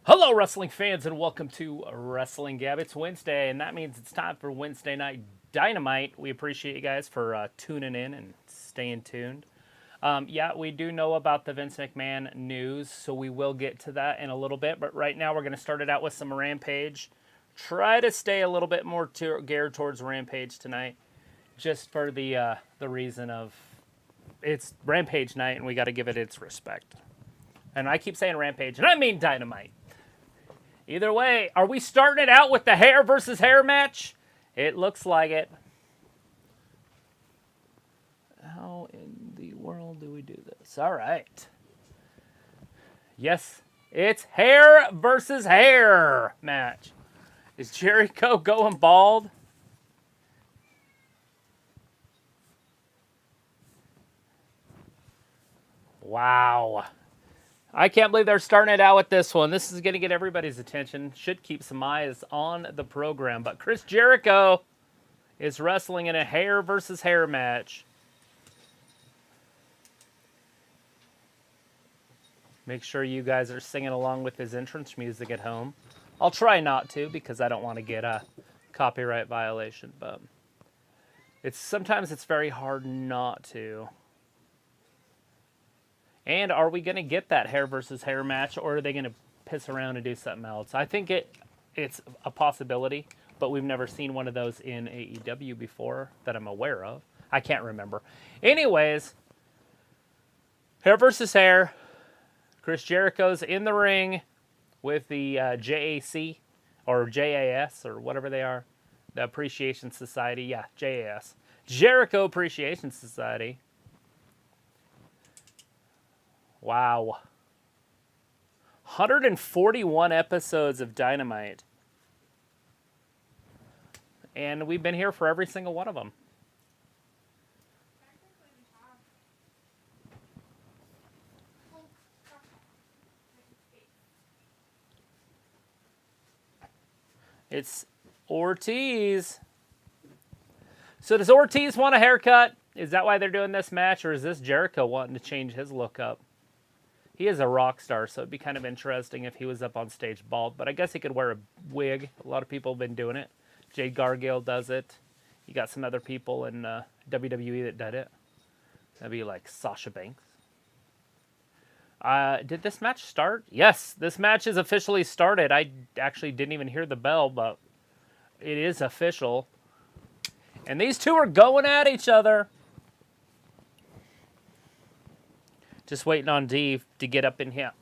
Hello, wrestling fans, and welcome to Wrestling Gab. It's Wednesday, and that means it's time for Wednesday Night Dynamite. We appreciate you guys for tuning in and staying tuned. Yeah, we do know about the Vince McMahon news, so we will get to that in a little bit. But right now, we're going to start it out with some Rampage. Try to stay a little bit more geared towards Rampage tonight, just for the reason of it's Rampage night, and we got to give it its respect. And I keep saying Rampage, and I mean Dynamite. Either way, are we starting it out with the hair versus hair match? It looks like it. How in the world do we do this? All right. Yes, it's hair versus hair match. Is Jericho going bald? Wow. I can't believe they're starting it out with this one. This is going to get everybody's attention. Should keep some eyes on the program. But Chris Jericho is wrestling in a hair versus hair match. Make sure you guys are singing along with his entrance music at home. I'll try not to because I don't want to get a copyright violation. But sometimes it's very hard not to. And are we going to get that hair versus hair match, or are they going to piss around and do something else? I think it's a possibility, but we've never seen one of those in AEW before that I'm aware of. I can't remember. Anyways, hair versus hair. Chris Jericho's in the ring with the JAC, or JAS, or whatever they are. The Appreciation Society. Yeah, JAS. Jericho Appreciation Society. Wow. 141 episodes of Dynamite. And we've been here for every single one of them. It's Ortiz. So does Ortiz want a haircut? Is that why they're doing this match? Or is this Jericho wanting to change his look up? He is a rock star, so it'd be kind of interesting if he was up on stage bald. But I guess he could wear a wig. A lot of people have been doing it. Jade Gargill does it. You got some other people in WWE that did it. That'd be like Sasha Banks. Did this match start? Yes, this match is officially started. I actually didn't even hear the bell, but it is official. And these two are going at each other. Just waiting on Dave to get up in here.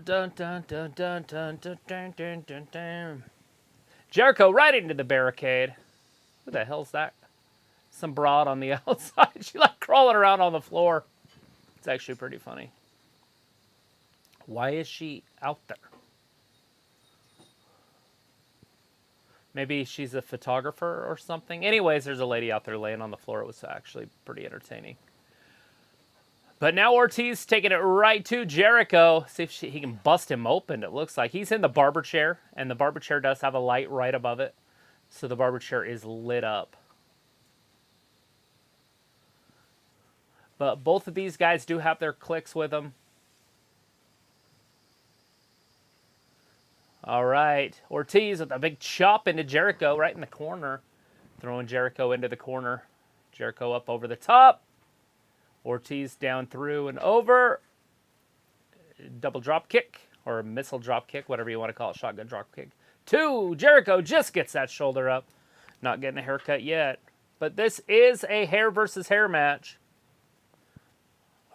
Dun, dun, dun, dun, dun, dun, dun, dun, dun, dun. Jericho right into the barricade. Who the hell's that? Some broad on the outside. She like crawling around on the floor. It's actually pretty funny. Why is she out there? Maybe she's a photographer or something. Anyways, there's a lady out there laying on the floor. It was actually pretty entertaining. But now Ortiz taking it right to Jericho. See if he can bust him open, it looks like. He's in the barber chair, and the barber chair does have a light right above it. So the barber chair is lit up. But both of these guys do have their clicks with them. All right, Ortiz with a big chop into Jericho right in the corner. Throwing Jericho into the corner. Jericho up over the top. Ortiz down through and over. Double drop kick, or a missile drop kick, whatever you want to call it, shotgun drop kick. 2, Jericho just gets that shoulder up. Not getting a haircut yet. But this is a hair versus hair match.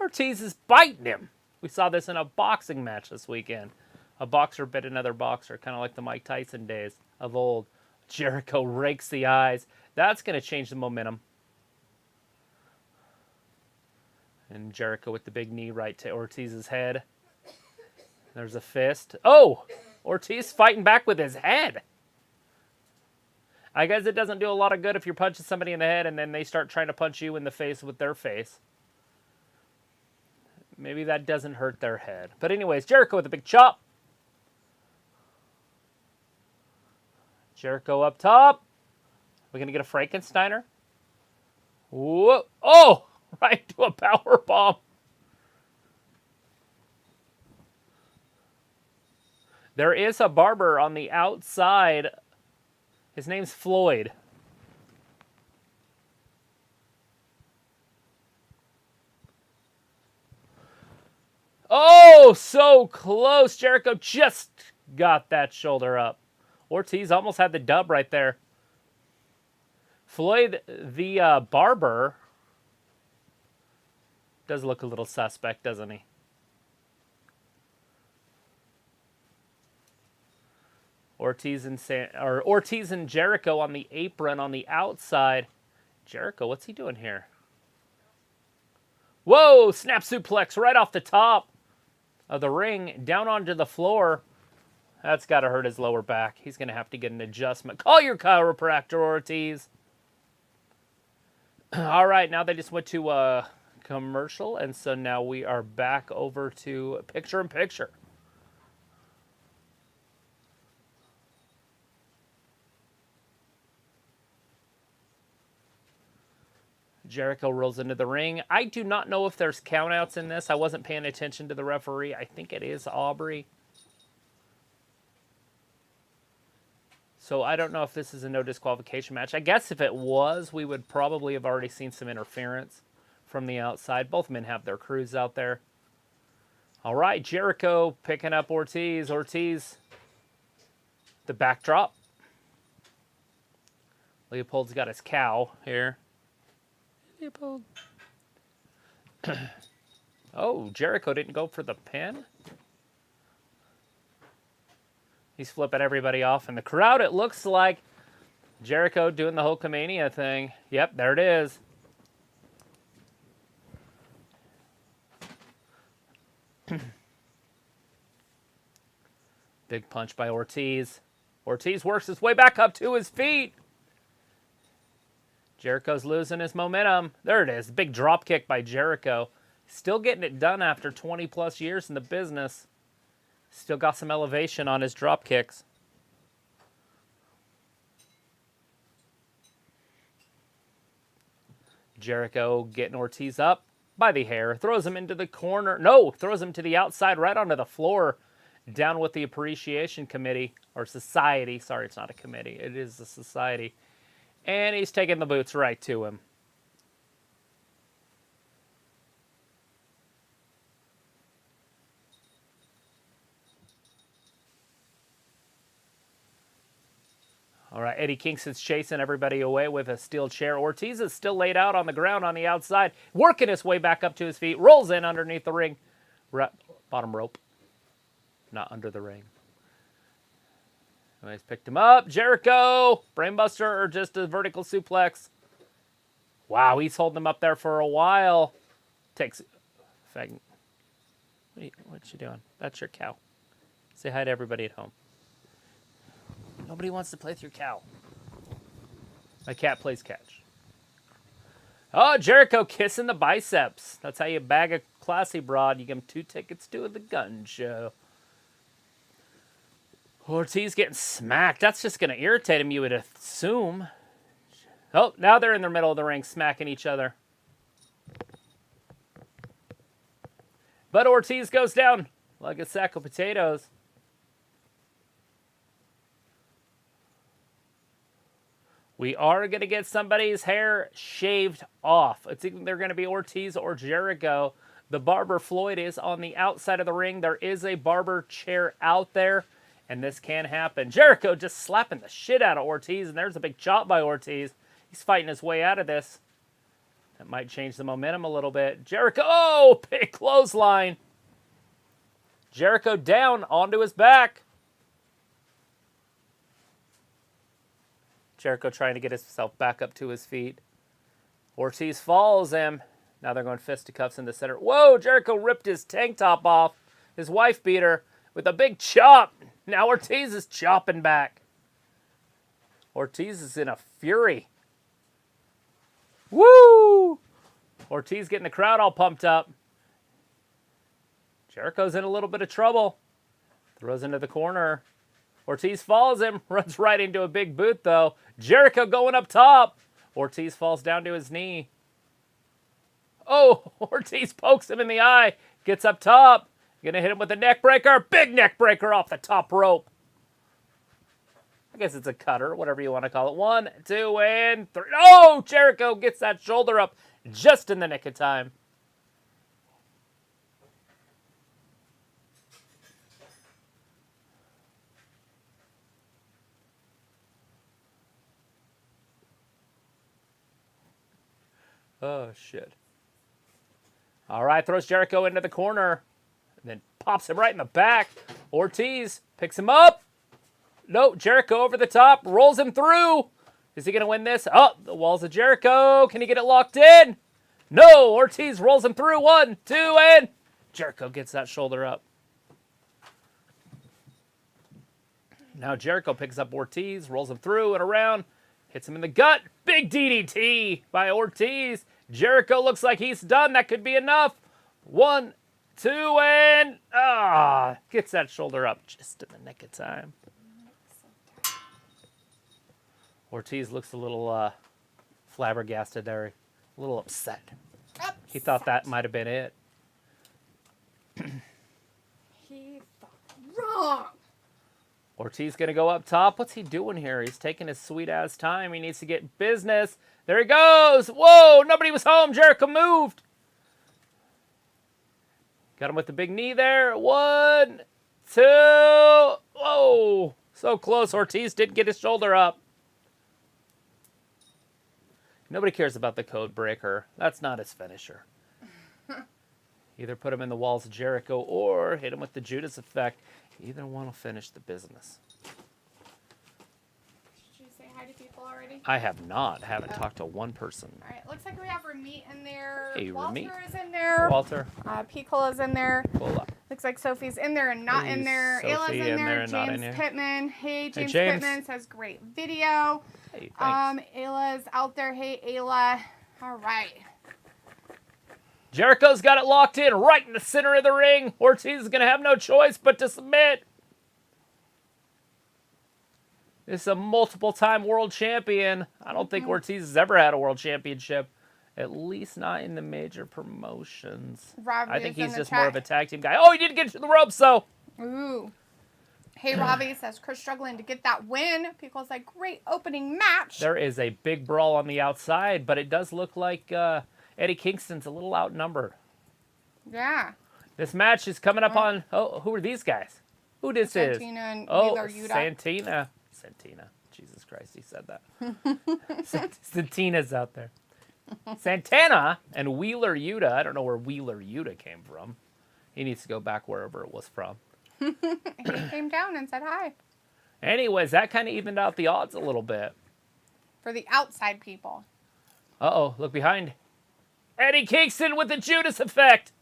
Ortiz is biting him. We saw this in a boxing match this weekend. A boxer bit another boxer, kind of like the Mike Tyson days of old. Jericho rakes the eyes. That's going to change the momentum. And Jericho with the big knee right to Ortiz's head. There's a fist. Oh! Ortiz fighting back with his head. I guess it doesn't do a lot of good if you're punching somebody in the head and then they start trying to punch you in the face with their face. Maybe that doesn't hurt their head. But anyways, Jericho with a big chop. Jericho up top. We're going to get a Frankensteiner. Whoa. Oh! Right to a power bomb. There is a barber on the outside. His name's Floyd. Oh, so close. Jericho just got that shoulder up. Ortiz almost had the dub right there. Floyd, the barber, does look a little suspect, doesn't he? Ortiz and Jericho on the apron on the outside. Jericho, what's he doing here? Whoa, snap suplex right off the top of the ring, down onto the floor. That's got to hurt his lower back. He's going to have to get an adjustment. Call your chiropractor, Ortiz. All right, now they just went to a commercial, and so now we are back over to picture-in-picture. Jericho rolls into the ring. I do not know if there's countouts in this. I wasn't paying attention to the referee. I think it is Aubrey. So I don't know if this is a no disqualification match. I guess if it was, we would probably have already seen some interference from the outside. Both men have their crews out there. All right, Jericho picking up Ortiz. Ortiz, the backdrop. Leopold's got his cow here. Leopold. Oh, Jericho didn't go for the pin. He's flipping everybody off in the crowd. It looks like Jericho doing the Hulkamania thing. Yep, there it is. Big punch by Ortiz. Ortiz works his way back up to his feet. Jericho's losing his momentum. There it is. Big drop kick by Jericho. Still getting it done after 20 plus years in the business. Still got some elevation on his drop kicks. Jericho getting Ortiz up by the hair. Throws him into the corner. No, throws him to the outside right onto the floor. Down with the appreciation committee. Or society. Sorry, it's not a committee. It is a society. And he's taking the boots right to him. All right, Eddie Kingston's chasing everybody away with a steel chair. Ortiz is still laid out on the ground on the outside, working his way back up to his feet, rolls in underneath the ring. Bottom rope. Not under the ring. He's picked him up. Jericho, brainbuster or just a vertical suplex. Wow, he's holding him up there for a while. Takes. What you doing? That's your cow. Say hi to everybody at home. Nobody wants to play with your cow. My cat plays catch. Oh, Jericho kissing the biceps. That's how you bag a classy broad. You give him 2 tickets to the Gunn show. Ortiz getting smacked. That's just going to irritate him, you would assume. Oh, now they're in the middle of the ring smacking each other. But Ortiz goes down like a sack of potatoes. We are going to get somebody's hair shaved off. It's either going to be Ortiz or Jericho. The barber Floyd is on the outside of the ring. There is a barber chair out there. And this can happen. Jericho just slapping the shit out of Ortiz. And there's a big chop by Ortiz. He's fighting his way out of this. That might change the momentum a little bit. Jericho, oh, big clothesline. Jericho down onto his back. Jericho trying to get himself back up to his feet. Ortiz follows him. Now they're going fisticuffs in the center. Whoa, Jericho ripped his tank top off. His wife beater with a big chop. Now Ortiz is chopping back. Ortiz is in a fury. Woo! Ortiz getting the crowd all pumped up. Jericho's in a little bit of trouble. Throws into the corner. Ortiz follows him. Runs right into a big boot, though. Jericho going up top. Ortiz falls down to his knee. Oh, Ortiz pokes him in the eye. Gets up top. Gonna hit him with a neck breaker. Big neck breaker off the top rope. I guess it's a cutter, whatever you want to call it. 1, 2, and 3. Oh, Jericho gets that shoulder up just in the nick of time. Oh, shit. All right, throws Jericho into the corner. And then pops him right in the back. Ortiz picks him up. No, Jericho over the top. Rolls him through. Is he going to win this? Oh, the walls of Jericho. Can he get it locked in? No, Ortiz rolls him through. 1, 2, and Jericho gets that shoulder up. Now Jericho picks up Ortiz, rolls him through and around. Hits him in the gut. Big DDT by Ortiz. Jericho looks like he's done. That could be enough. 1, 2, and gets that shoulder up just in the nick of time. Ortiz looks a little flabbergasted there, a little upset. He thought that might have been it. He thought wrong. Ortiz going to go up top. What's he doing here? He's taking his sweet-ass time. He needs to get business. There he goes. Whoa, nobody was home. Jericho moved. Got him with the big knee there. 1, 2. Whoa, so close. Ortiz didn't get his shoulder up. Nobody cares about the code breaker. That's not his finisher. Either put him in the walls of Jericho or hit him with the Judas effect. Either one will finish the business. Did you say hi to people already? I have not. Haven't talked to one person. All right, looks like we have Ramit in there. Hey, Walter Ramit. is in there. Walter. Picola is in there. Cola. Looks like Sophie's in there and not in there. Sophie Ayla's in in there. there and not in James here. Pittman. Hey, James James. Pittman says great video. Hey, thanks. Ayla's out there. Hey, Ayla. All right. Jericho's got it locked in right in the center of the ring. Ortiz is going to have no choice but to submit. This is a multiple-time world champion. I don't think Ortiz has ever had a world championship. At least not in the major promotions. Robbie I think is in he's the just chat. more of a tag team guy. Oh, he didn't get to the ropes, though. Ooh. Hey, Robbie says Chris struggling to get that win. People's like, great opening match. There is a big brawl on the outside, but it does look like Eddie Kingston's a little outnumbered. Yeah. This match is coming up on... Oh, who are these guys? Who this is? Santina and Oh, Wheeler Yuta. Santina. Jesus Christ, he said that. Santina's out there. Santana and Wheeler Yuta. I don't know where Wheeler Yuta came from. He needs to go back wherever it was from. He came down and said hi. Anyways, that kind of evened out the odds a little bit. For the outside people. Uh-oh, look behind. Eddie Kingston with the Judas effect.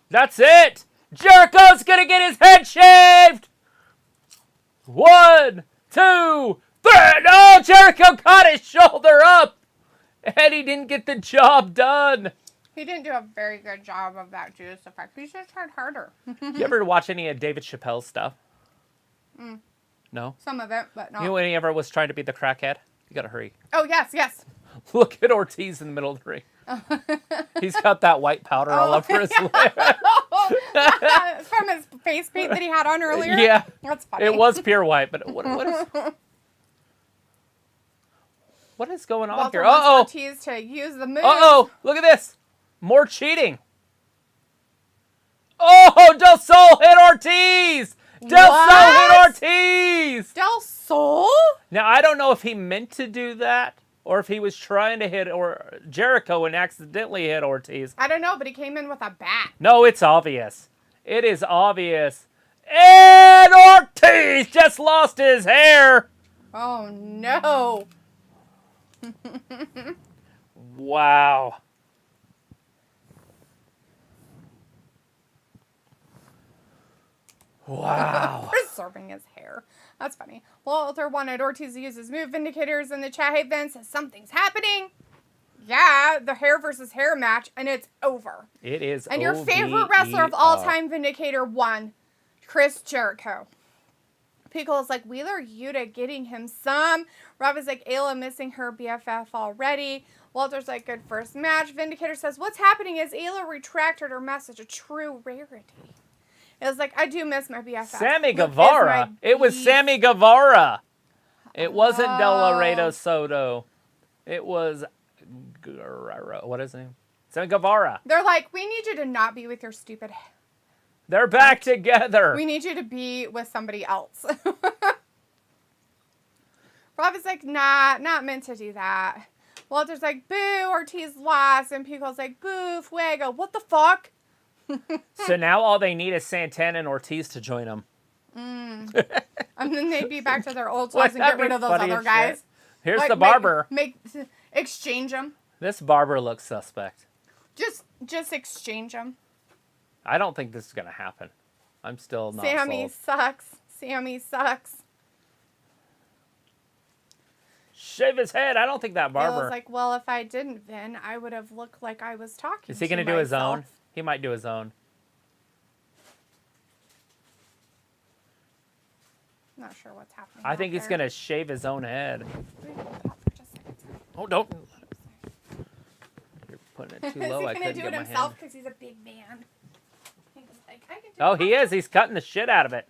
That's it. Jericho's going to get his head shaved. 1, 2, 3. No, Jericho caught his shoulder up. Eddie didn't get the job done. He didn't do a very good job of that Judas effect. He should have tried harder. You ever watch any of David Chappelle's stuff? No? Some of it, but not. You know when he ever was trying to be the crackhead? You gotta hurry. Oh, yes, yes. Look at Ortiz in the middle of the ring. He's got that white powder all over his lip. From his face paint that he had on earlier? Yeah. That's funny. It was pure white, but what is going on Walter here? wants Uh-oh. Ortiz to use the move. Uh-oh. Look at this. More cheating. Oh, Del Sol hit Ortiz. Del Sol hit Ortiz. Del Sol? Now, I don't know if he meant to do that or if he was trying to hit Jericho and accidentally hit Ortiz. I don't know, but he came in with a bat. No, it's obvious. It is obvious. And Ortiz just lost his hair. Oh, no. Wow. Wow. Preserving his hair. That's funny. Walter wanted Ortiz to use his move indicators in the chat. Hey, Vince says something's happening. Yeah, the hair versus hair match, and it's over. It is And your favorite wrestler of all time, Vindicator, won. Chris Jericho. Pickle is like, Wheeler Yuta getting him some. Rob is like, Ayla missing her BFF already. Walter's like, good first match. Vindicator says, what's happening is Ayla retracted her message, a true rarity. It was like, I do miss my BFF. Sammy Guevara. It was Sammy Guevara. It wasn't Del Laredo Soto. It was, what is his name? Sammy Guevara. They're like, we need you to not be with your stupid... They're back together. We need you to be with somebody else. Rob is like, nah, not meant to do that. Walter's like, boo, Ortiz lost. And Pico's like, boo, Fuego. What the fuck? So now all they need is Santana and Ortiz to join them. And then they'd be back to their old selves and get rid of those other guys. Shit. Here's like, the barber. Exchange them. This barber looks suspect. Just exchange them. I don't think this is going to happen. I'm still not Sammy sold. sucks. Sammy sucks. Shave his head. I don't think that barber. I was like, well, if I didn't, Vin, I would have looked like I was talking. Is he going to do his own? He might do his own. I'm not sure what's happening. I think he's going to shave his own head. Oh, don't. You're putting it too low. Is he going to do it himself because he's a big man? Like, oh, he is. He's cutting the shit out of it.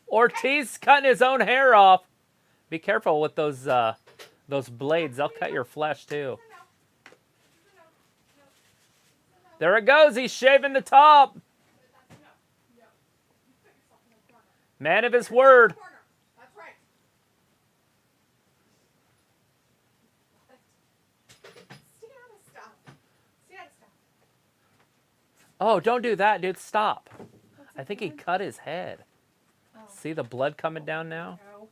Ortiz cutting his own hair off. Be careful with those blades. They'll cut your flesh too. There it goes. He's shaving the top. Man of his word. That's right. Stay out of stuff. Stay out of stuff. Oh, don't do that, dude. Stop. I think he cut his head. Oh. See the blood coming down now? No.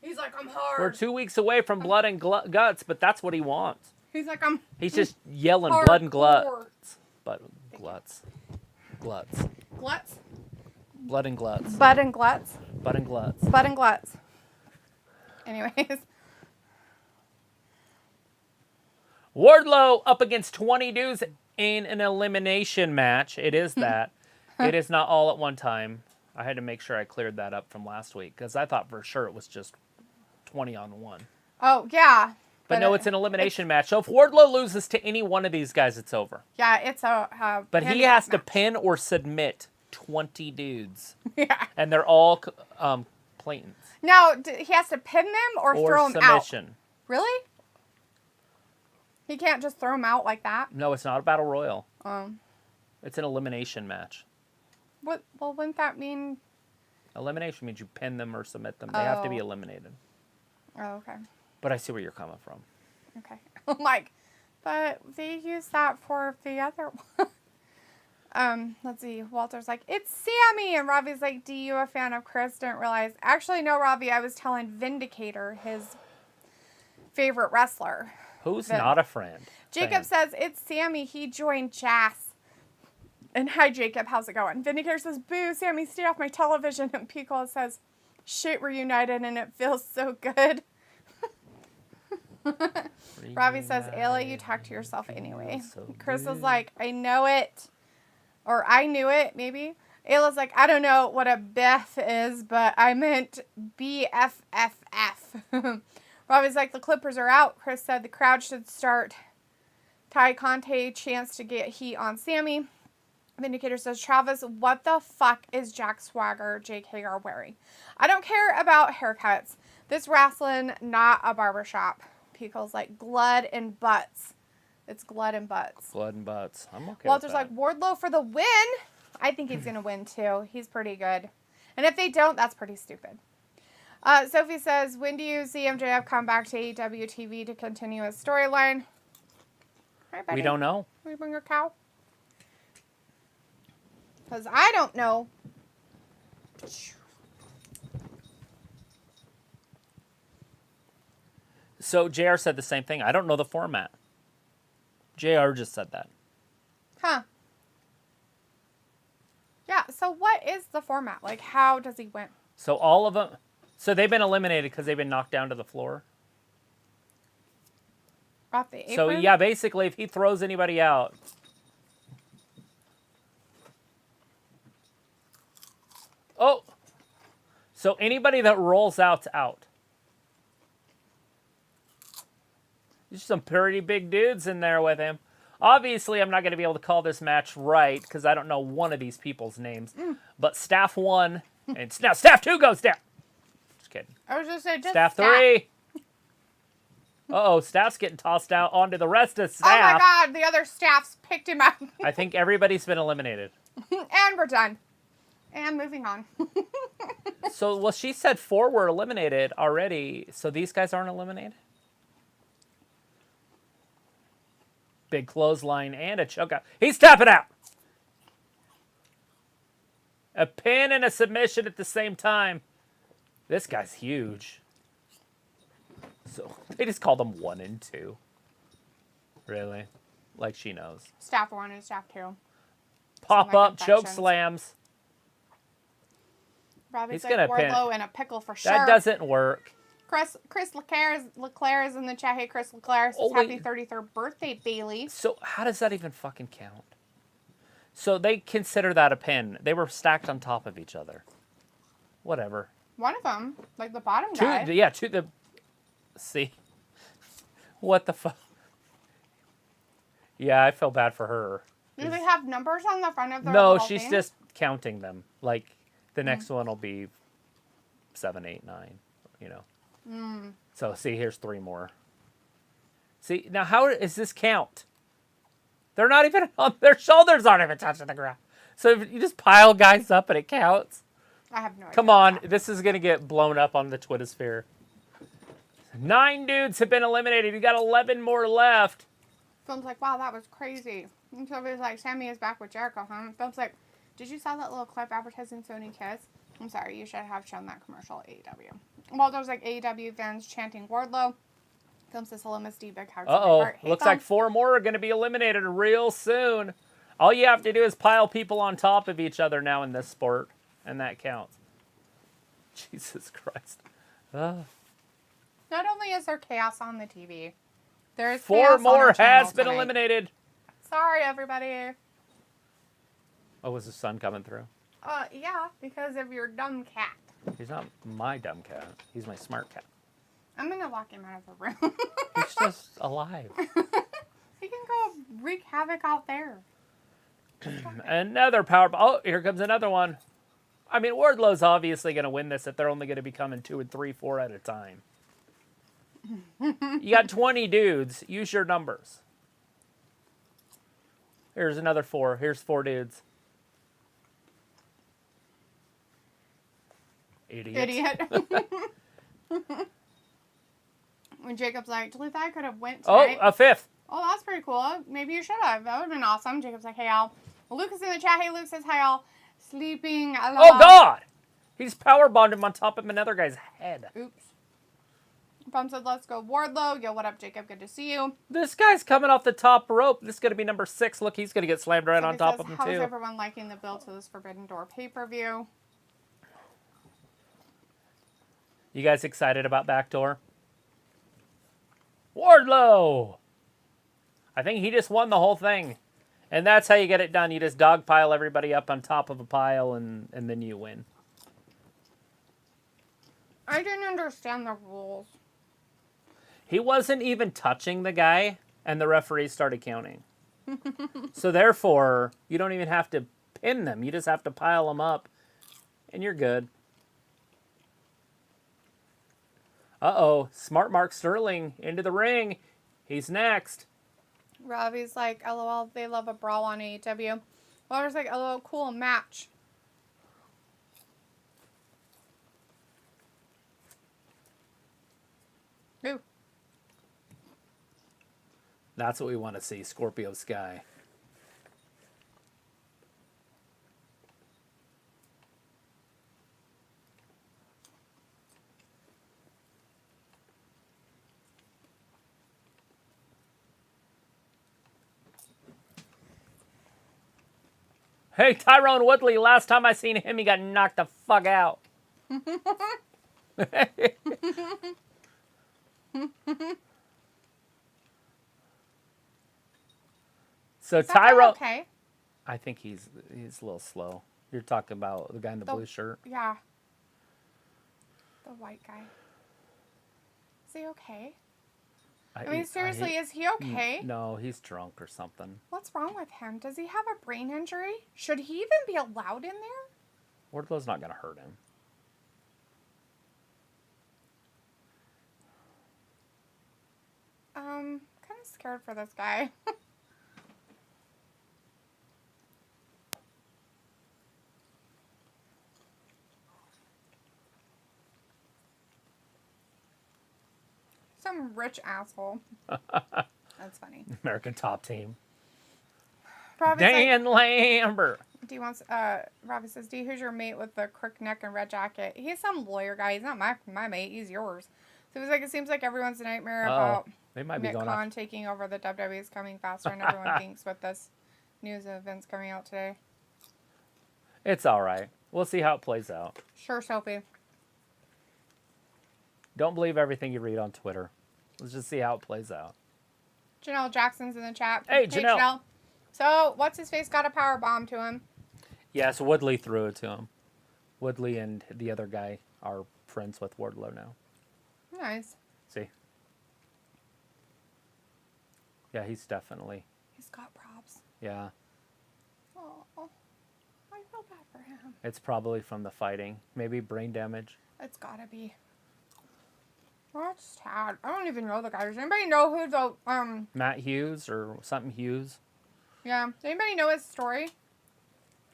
He's like, I'm hard. We're 2 weeks away from blood and guts, but that's what he wants. He's like, He's just yelling hardcore. blood and gluts. But gluts. Gluts. Gluts? Blood and gluts. Bud and gluts? Bud and gluts. Bud and gluts. Anyways. Wardlow up against 20 dudes in an elimination match. It is that. It is not all at one time. I had to make sure I cleared that up from last week because I thought for sure it was just 20 on one. Oh, yeah. But no, it's an elimination match. So if Wardlow loses to any one of these guys, it's over. Yeah, it's a but he has to pin or submit 20 dudes. Yeah. And they're all Claytons. Now, he has to pin them or throw them submission. out? Really? He can't just throw them out like that? No, it's not a battle royal. Oh. It's an elimination match. What? Well, wouldn't that mean... Elimination means you pin them or submit them. They have to be eliminated. Oh, okay. But I see where you're coming from. Okay. I'm like, but they use that for the other one. Let's see. Walter's like, it's Sammy. And Robbie's like, do you a fan of Chris? Didn't realize. Actually, no, Robbie. I was telling Vindicator, his favorite wrestler. Who's not a friend? Jacob says, it's Sammy. He joined Jazz. And hi, Jacob. How's it going? Vindicator says, boo, Sammy, stay off my television. And Pico says, shit, we're united and it feels so good. Robbie says, Ayla, you talk to yourself anyway. So Chris is like, I know it. Or I knew it, maybe. Ayla's like, I don't know what a Beth is, but I meant BFFF. Robbie's like, the Clippers are out. Chris said the crowd should start. Ty Conte chance to get heat on Sammy. Vindicator says, Travis, what the fuck is Jack Swagger, Jake Hager wearing? I don't care about haircuts. This wrestling, not a barbershop. Pico's like, Glud and Butts. It's Glud and Butts. Glud and Butts. I'm okay Walter's with that. like, Wardlow for the win. I think he's going to win, too. He's pretty good. And if they don't, that's pretty stupid. Sophie says, when do you see MJF come back to AEW TV to continue his storyline? Hi, buddy. We don't know. Will you bring your cow? Because I don't know. So JR said the same thing. I don't know the format. JR just said that. Huh. Yeah, so what is the format? Like, how does he win? So all of them... So they've been eliminated because they've been knocked down to the floor? Off the apron? So, yeah, basically, if he throws anybody out... Oh! So anybody that rolls out's out. There's some pretty big dudes in there with him. Obviously, I'm not going to be able to call this match right because I don't know one of these people's names. But Staff 1 and now Staff 2 goes down. Just kidding. I was just saying, just Staff 3. Uh-oh, Staff's getting tossed out onto the rest of Staff. Oh my God, the other staffs picked him up. I think everybody's been eliminated. And we're done. And moving on. So, well, she said 4 were eliminated already. So these guys aren't eliminated? Big clothesline and a chokeout. He's tapping out. A pin and a submission at the same time. This guy's huge. So they just called him 1 and 2. Really? Like she knows. Staff 1 and staff 2. Pop up choke infections. slams. Robbie's He's like gonna pin. Wardlow in a pickle for sure. That doesn't work. Chris Leclerc is in the chat. Hey, Chris Leclerc says happy 33rd birthday, Bailey. So how does that even fucking count? So they consider that a pin. They were stacked on top of each other. Whatever. One of them, like the bottom guy. See? What the fuck? Yeah, I feel bad for her. Do they have numbers on the front of their No, little she's thing? just counting them. Like, the next one will be 7, 8, 9, you know. So, see, here's 3 more. See, now how is this count? They're not even on, their shoulders aren't even touching the ground. So if you just pile guys up and it counts. I have no idea. Come on, this is going to get blown up on the Twittersphere. 9 dudes have been eliminated. You got 11 more left. Film's like, wow, that was crazy. And somebody's like, Sammy is back with Jericho, huh? Film's like, did you saw that little clip advertising Sony Kiss? I'm sorry, you should have shown that commercial at AEW. Well, there's like AEW fans chanting Wardlow. Film says, hello, Miss D, big hearts. Uh-oh. Hey, Looks Film. like 4 more are going to be eliminated real soon. All you have to do is pile people on top of each other now in this sport, and that counts. Jesus Christ. Not only is there chaos on the TV, there's 4 chaos on more our channel has been tonight. eliminated. Sorry, everybody. Oh, was the sun coming through? Yeah, because of your dumb cat. He's not my dumb cat. He's my smart cat. I'm gonna lock him out of the room. He's just alive. He can go wreak havoc out there. Another power. Oh, here comes another one. I mean, Wardlow's obviously going to win this if they're only going to be coming 2 and 3, 4 at a time. You got 20 dudes. Use your numbers. Here's another 4. Here's 4 dudes. Idiot. When Jacob's like, Duluth, I could have went Oh, tonight. a 5th. Oh, that's pretty cool. Maybe you should have. That would have been awesome. Jacob's like, hey, Al. Luke is in the chat. Hey, Luke says, hi, Al. Sleeping. Oh, God! He just powerbombed him on top of another guy's head. Oops. Bum said, let's go Wardlow. Yo, what up, Jacob? Good to see you. This guy's coming off the top rope. This is going to be number 6. Look, he's going to get slammed right on top of him, how's too. everyone liking the build to this Forbidden Door pay-per-view? You guys excited about Backdoor? Wardlow! I think he just won the whole thing. And that's how you get it done. You just dogpile everybody up on top of a pile, and then you win. I didn't understand the rules. He wasn't even touching the guy, and the referee started counting. So therefore, you don't even have to pin them. You just have to pile them up, and you're good. Uh-oh. Smart Mark Sterling into the ring. He's next. Robbie's like, LOL, they love a brawl on AEW. Laura's like, LOL, cool match. Ooh. That's what we want to see, Scorpio Sky. Hey, Tyrone Woodley, last time I seen him, he got knocked the fuck out. So Tyrone... Okay. I think he's a little slow. You're talking about the guy in the blue shirt? Yeah. The white guy. Is he okay? I mean, seriously, is he okay? No, he's drunk or something. What's wrong with him? Does he have a brain injury? Should he even be allowed in there? Wardlow's not going to hurt him. Kind of scared for this guy. Some rich asshole. That's funny. American Top Team. Robbie Dan Lambert. D wants Robbie says, D, who's your mate with the crook neck and red jacket? He's some lawyer guy. He's not my mate, he's yours. So it seems like everyone's a nightmare about they might be Nick going Khan off. taking over the WWE is coming faster, and everyone thinks with this news of events coming out today. It's all right. We'll see how it plays out. Sure, Sophie. Don't believe everything you read on Twitter. Let's just see how it plays out. Janelle Jackson's in the chat. Hey, Janelle. So, what's his face got a power bomb to him? Yes, Woodley threw it to him. Woodley and the other guy are friends with Wardlow now. Nice. See? Yeah, he's definitely. He's got props. Yeah. Oh, I feel bad for him. It's probably from the fighting. Maybe brain damage. It's gotta be. That's sad. I don't even know the guy. Does anybody know who the Matt Hughes or something Hughes? Yeah. Does anybody know his story?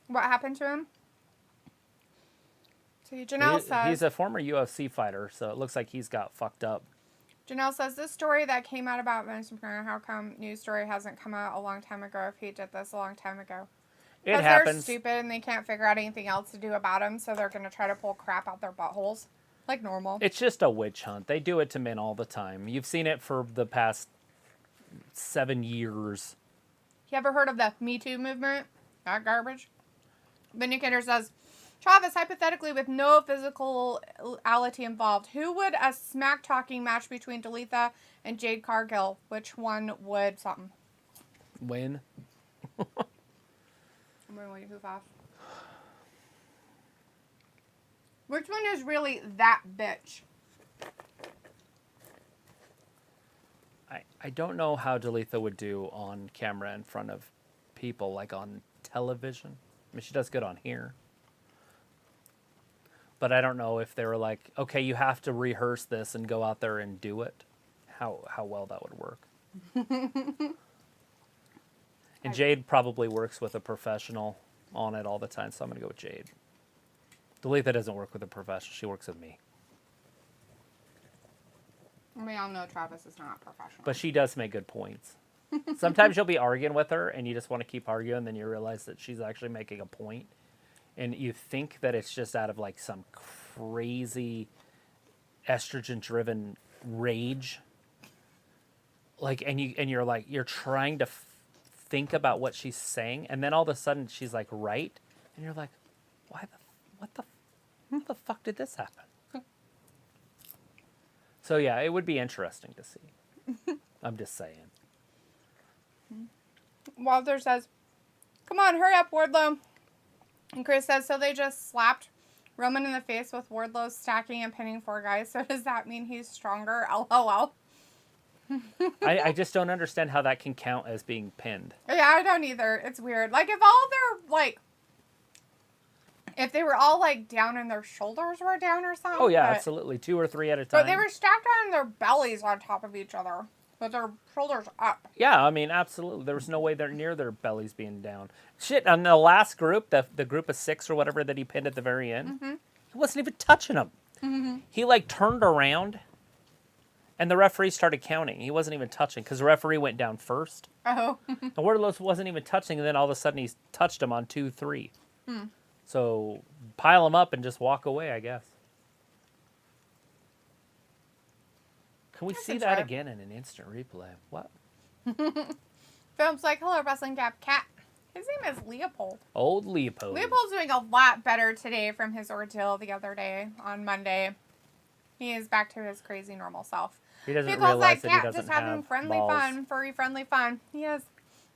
What happened to him? See, Janelle says... He's a former UFC fighter, so it looks like he's got fucked up. Janelle says, this story that came out about Vince McMahon, how come news story hasn't come out a long time ago if he did this a long time ago? It happens. They're stupid and they can't figure out anything else to do about him, so they're going to try to pull crap out their buttholes. Like normal. It's just a witch hunt. They do it to men all the time. You've seen it for the past 7 years. You ever heard of the Me Too movement? That garbage? Vindicator says, Travis, hypothetically, with no physicality involved, who would a smack-talking match between Dalitha and Jade Cargill? Which one would something? Win. I'm going to wait hoof off. Which one is really that bitch? I don't know how Dalitha would do on camera in front of people, like on television. I mean, she does good on here. But I don't know if they were like, okay, you have to rehearse this and go out there and do it. How well that would work. And Jade probably works with a professional on it all the time, so I'm going to go with Jade. Dalitha doesn't work with a professional. She works with me. I mean, I know Travis is not professional. But she does make good points. Sometimes you'll be arguing with her, and you just want to keep arguing, then you realize that she's actually making a point. And you think that it's just out of, like, some crazy estrogen-driven rage. Like, and you're, like, you're trying to think about what she's saying, and then all of a sudden she's, like, right. And you're like, what the fuck did this happen? So, yeah, it would be interesting to see. I'm just saying. Walter says, come on, hurry up, Wardlow. And Chris says, so they just slapped Roman in the face with Wardlow stacking and pinning 4 guys. So does that mean he's stronger? LOL. I just don't understand how that can count as being pinned. Yeah, I don't either. It's weird. Like, if all their, like... If they were all, like, down and their shoulders were down or something. Oh, yeah, absolutely. 2 or 3 at a time. But they were stacked on their bellies on top of each other. With their shoulders up. Yeah, I mean, absolutely. There was no way they're near their bellies being down. Shit, on the last group, the group of 6 or whatever that he pinned at the very end, he wasn't even touching them. Mm-hmm. He, like, turned around, and the referee started counting. He wasn't even touching, because the referee went down first. Oh. And Wardlow wasn't even touching, and then all of a sudden he touched him on 2, 3. So pile them up and just walk away, I guess. Can we see that again in an instant replay? What? Film's like, hello, Wrestling Gap Cat. His name is Leopold. Old Leopold. Leopold's doing a lot better today from his ordeal the other day on Monday. He is back to his crazy normal self. He doesn't People's realize like, that he Cat doesn't just having have friendly balls. fun, furry friendly fun. He is.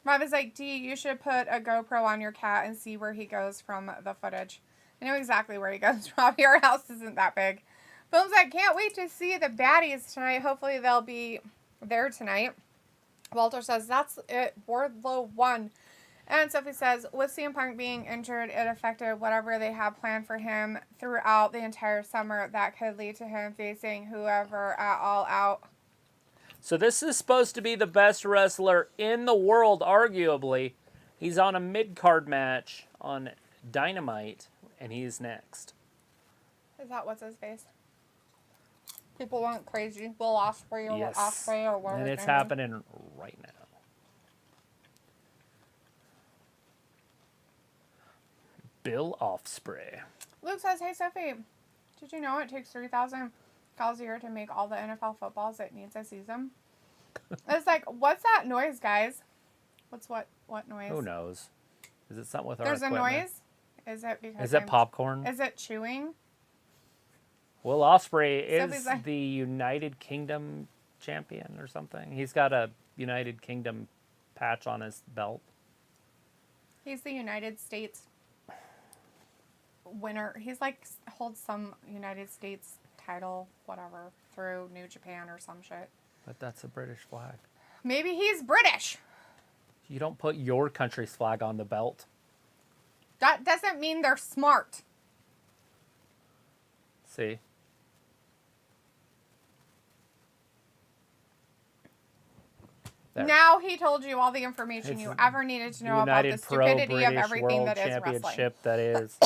Rob is like, D, you should put a GoPro on your cat and see where he goes from the footage. I know exactly where he goes, Rob. Your house isn't that big. Film's like, can't wait to see the baddies tonight. Hopefully they'll be there tonight. Walter says, that's it. Wardlow won. And Sophie says, with CM Punk being injured, it affected whatever they had planned for him throughout the entire summer. That could lead to him facing whoever at All Out. So this is supposed to be the best wrestler in the world, arguably. He's on a mid-card match on Dynamite, and he's next. Is that what's his face? People went crazy. Will Ospreay or Yes. Ospreay or whatever. And it's happening right now. Bill Ospreay. Luke says, hey, Sophie, did you know it takes 3,000 calls a year to make all the NFL footballs it needs a season? It's like, what's that noise, guys? What's what noise? Who knows? Is it something with There's our a equipment? noise? Is it because Is it popcorn? Is it chewing? Will Ospreay Sophie's is like- the United Kingdom champion or something. He's got a United Kingdom patch on his belt. He's the United States winner. He's like, holds some United States title, whatever, through New Japan or some shit. But that's a British flag. Maybe he's British. You don't put your country's flag on the belt. That doesn't mean they're smart. See? There. Now he told you all the information It's you ever needed to know United about the Pro stupidity of British everything World that is wrestling. Championship that is.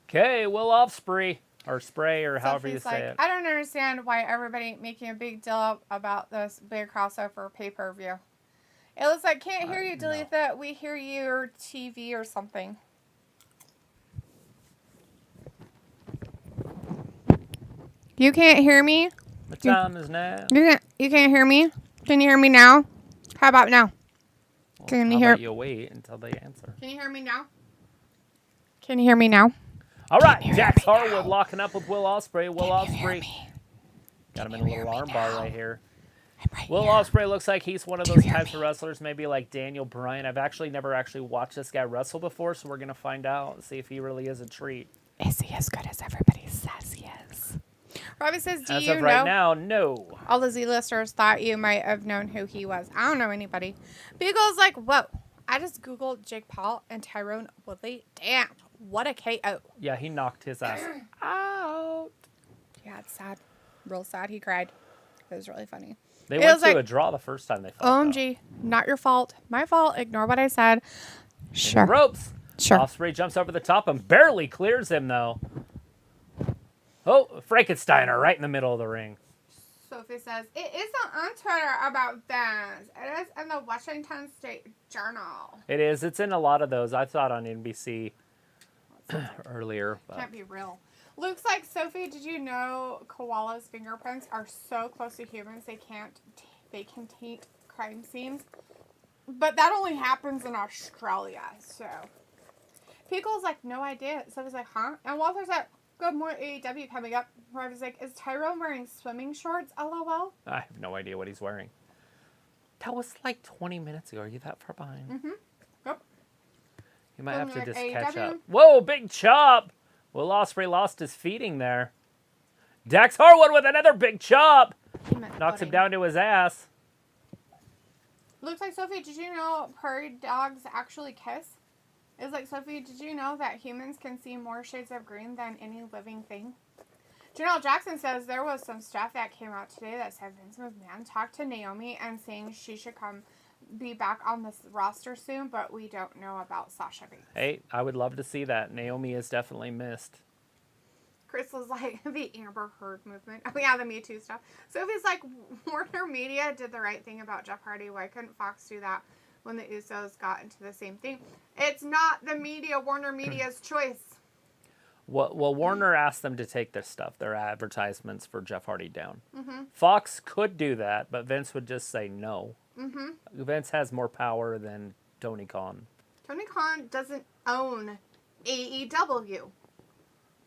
Okay, Will Ospreay or Spray or however you Sophie's say like, it. I don't understand why everybody making a big deal about this big crossover pay-per-view. It looks like, can't hear you, delete that. We hear your TV or something. You can't hear me? The time is now. You can't hear me? Can you hear me now? How about now? Well, Can you how hear? about you wait until they answer? Can you hear me now? Can you hear me now? All right, Dax Harwood locking up with Will Ospreay. Will Ospreay got him in a little armbar right here. Will Ospreay looks like he's one of those types of wrestlers, maybe like Daniel Bryan. I've never watched this guy wrestle before, so we're gonna find out and see if he really is a treat. Is he as good as everybody says he is? Robbie says, do As you of know? right now, no. All the Z-listers thought you might have known who he was. I don't know anybody. Beagle's like, whoa. I just Googled Jake Paul and Tyrone Woodley. Damn, what a KO. Yeah, he knocked his ass out. Yeah, it's sad. Real sad. He cried. It was really funny. They It went was to like, a draw the first time they fought. OMG, not your fault. My fault. Ignore what I said. Sure. Ropes. Sure. Ospreay jumps over the top and barely clears him, though. Oh, Frankensteiner right in the middle of the ring. Sophie says, it isn't on Twitter about this. It is in the Washington State Journal. It is. It's in a lot of those. I saw it on NBC earlier. But Can't be real. Luke's like, Sophie, did you know koalas' fingerprints are so close to humans they can taint crime scenes? But that only happens in Australia, so. Pickle's like, no idea. Sophie's like, huh? And Walter's like, good, more AEW coming up. Robbie's like, is Tyrone wearing swimming shorts? LOL. I have no idea what he's wearing. That was like 20 minutes ago. Are you that far behind? Mm-hmm. Yep. You might have to Like just AEW. catch up. Whoa, big chop! Will Ospreay lost his feeding there. Dax Harwood with another big chop! He meant Knocks him pudding. down to his ass. Looks like, Sophie, did you know prairie dogs actually kiss? It's like, Sophie, did you know that humans can see more shades of green than any living thing? Janelle Jackson says there was some stuff that came out today that said Vince McMahon talked to Naomi and saying she should be back on this roster soon, but we don't know about Sasha Banks. Hey, I would love to see that. Naomi is definitely missed. Chris was like, the Amber Heard movement. Oh, yeah, the Me Too stuff. Sophie's like, Warner Media did the right thing about Jeff Hardy. Why couldn't Fox do that when the Usos got into the same thing? It's not the media, Warner Media's choice. Well, Warner asked them to take this stuff, their advertisements for Jeff Hardy down. Mm-hmm. Fox could do that, but Vince would just say no. Mm-hmm. Vince has more power than Tony Khan. Tony Khan doesn't own AEW.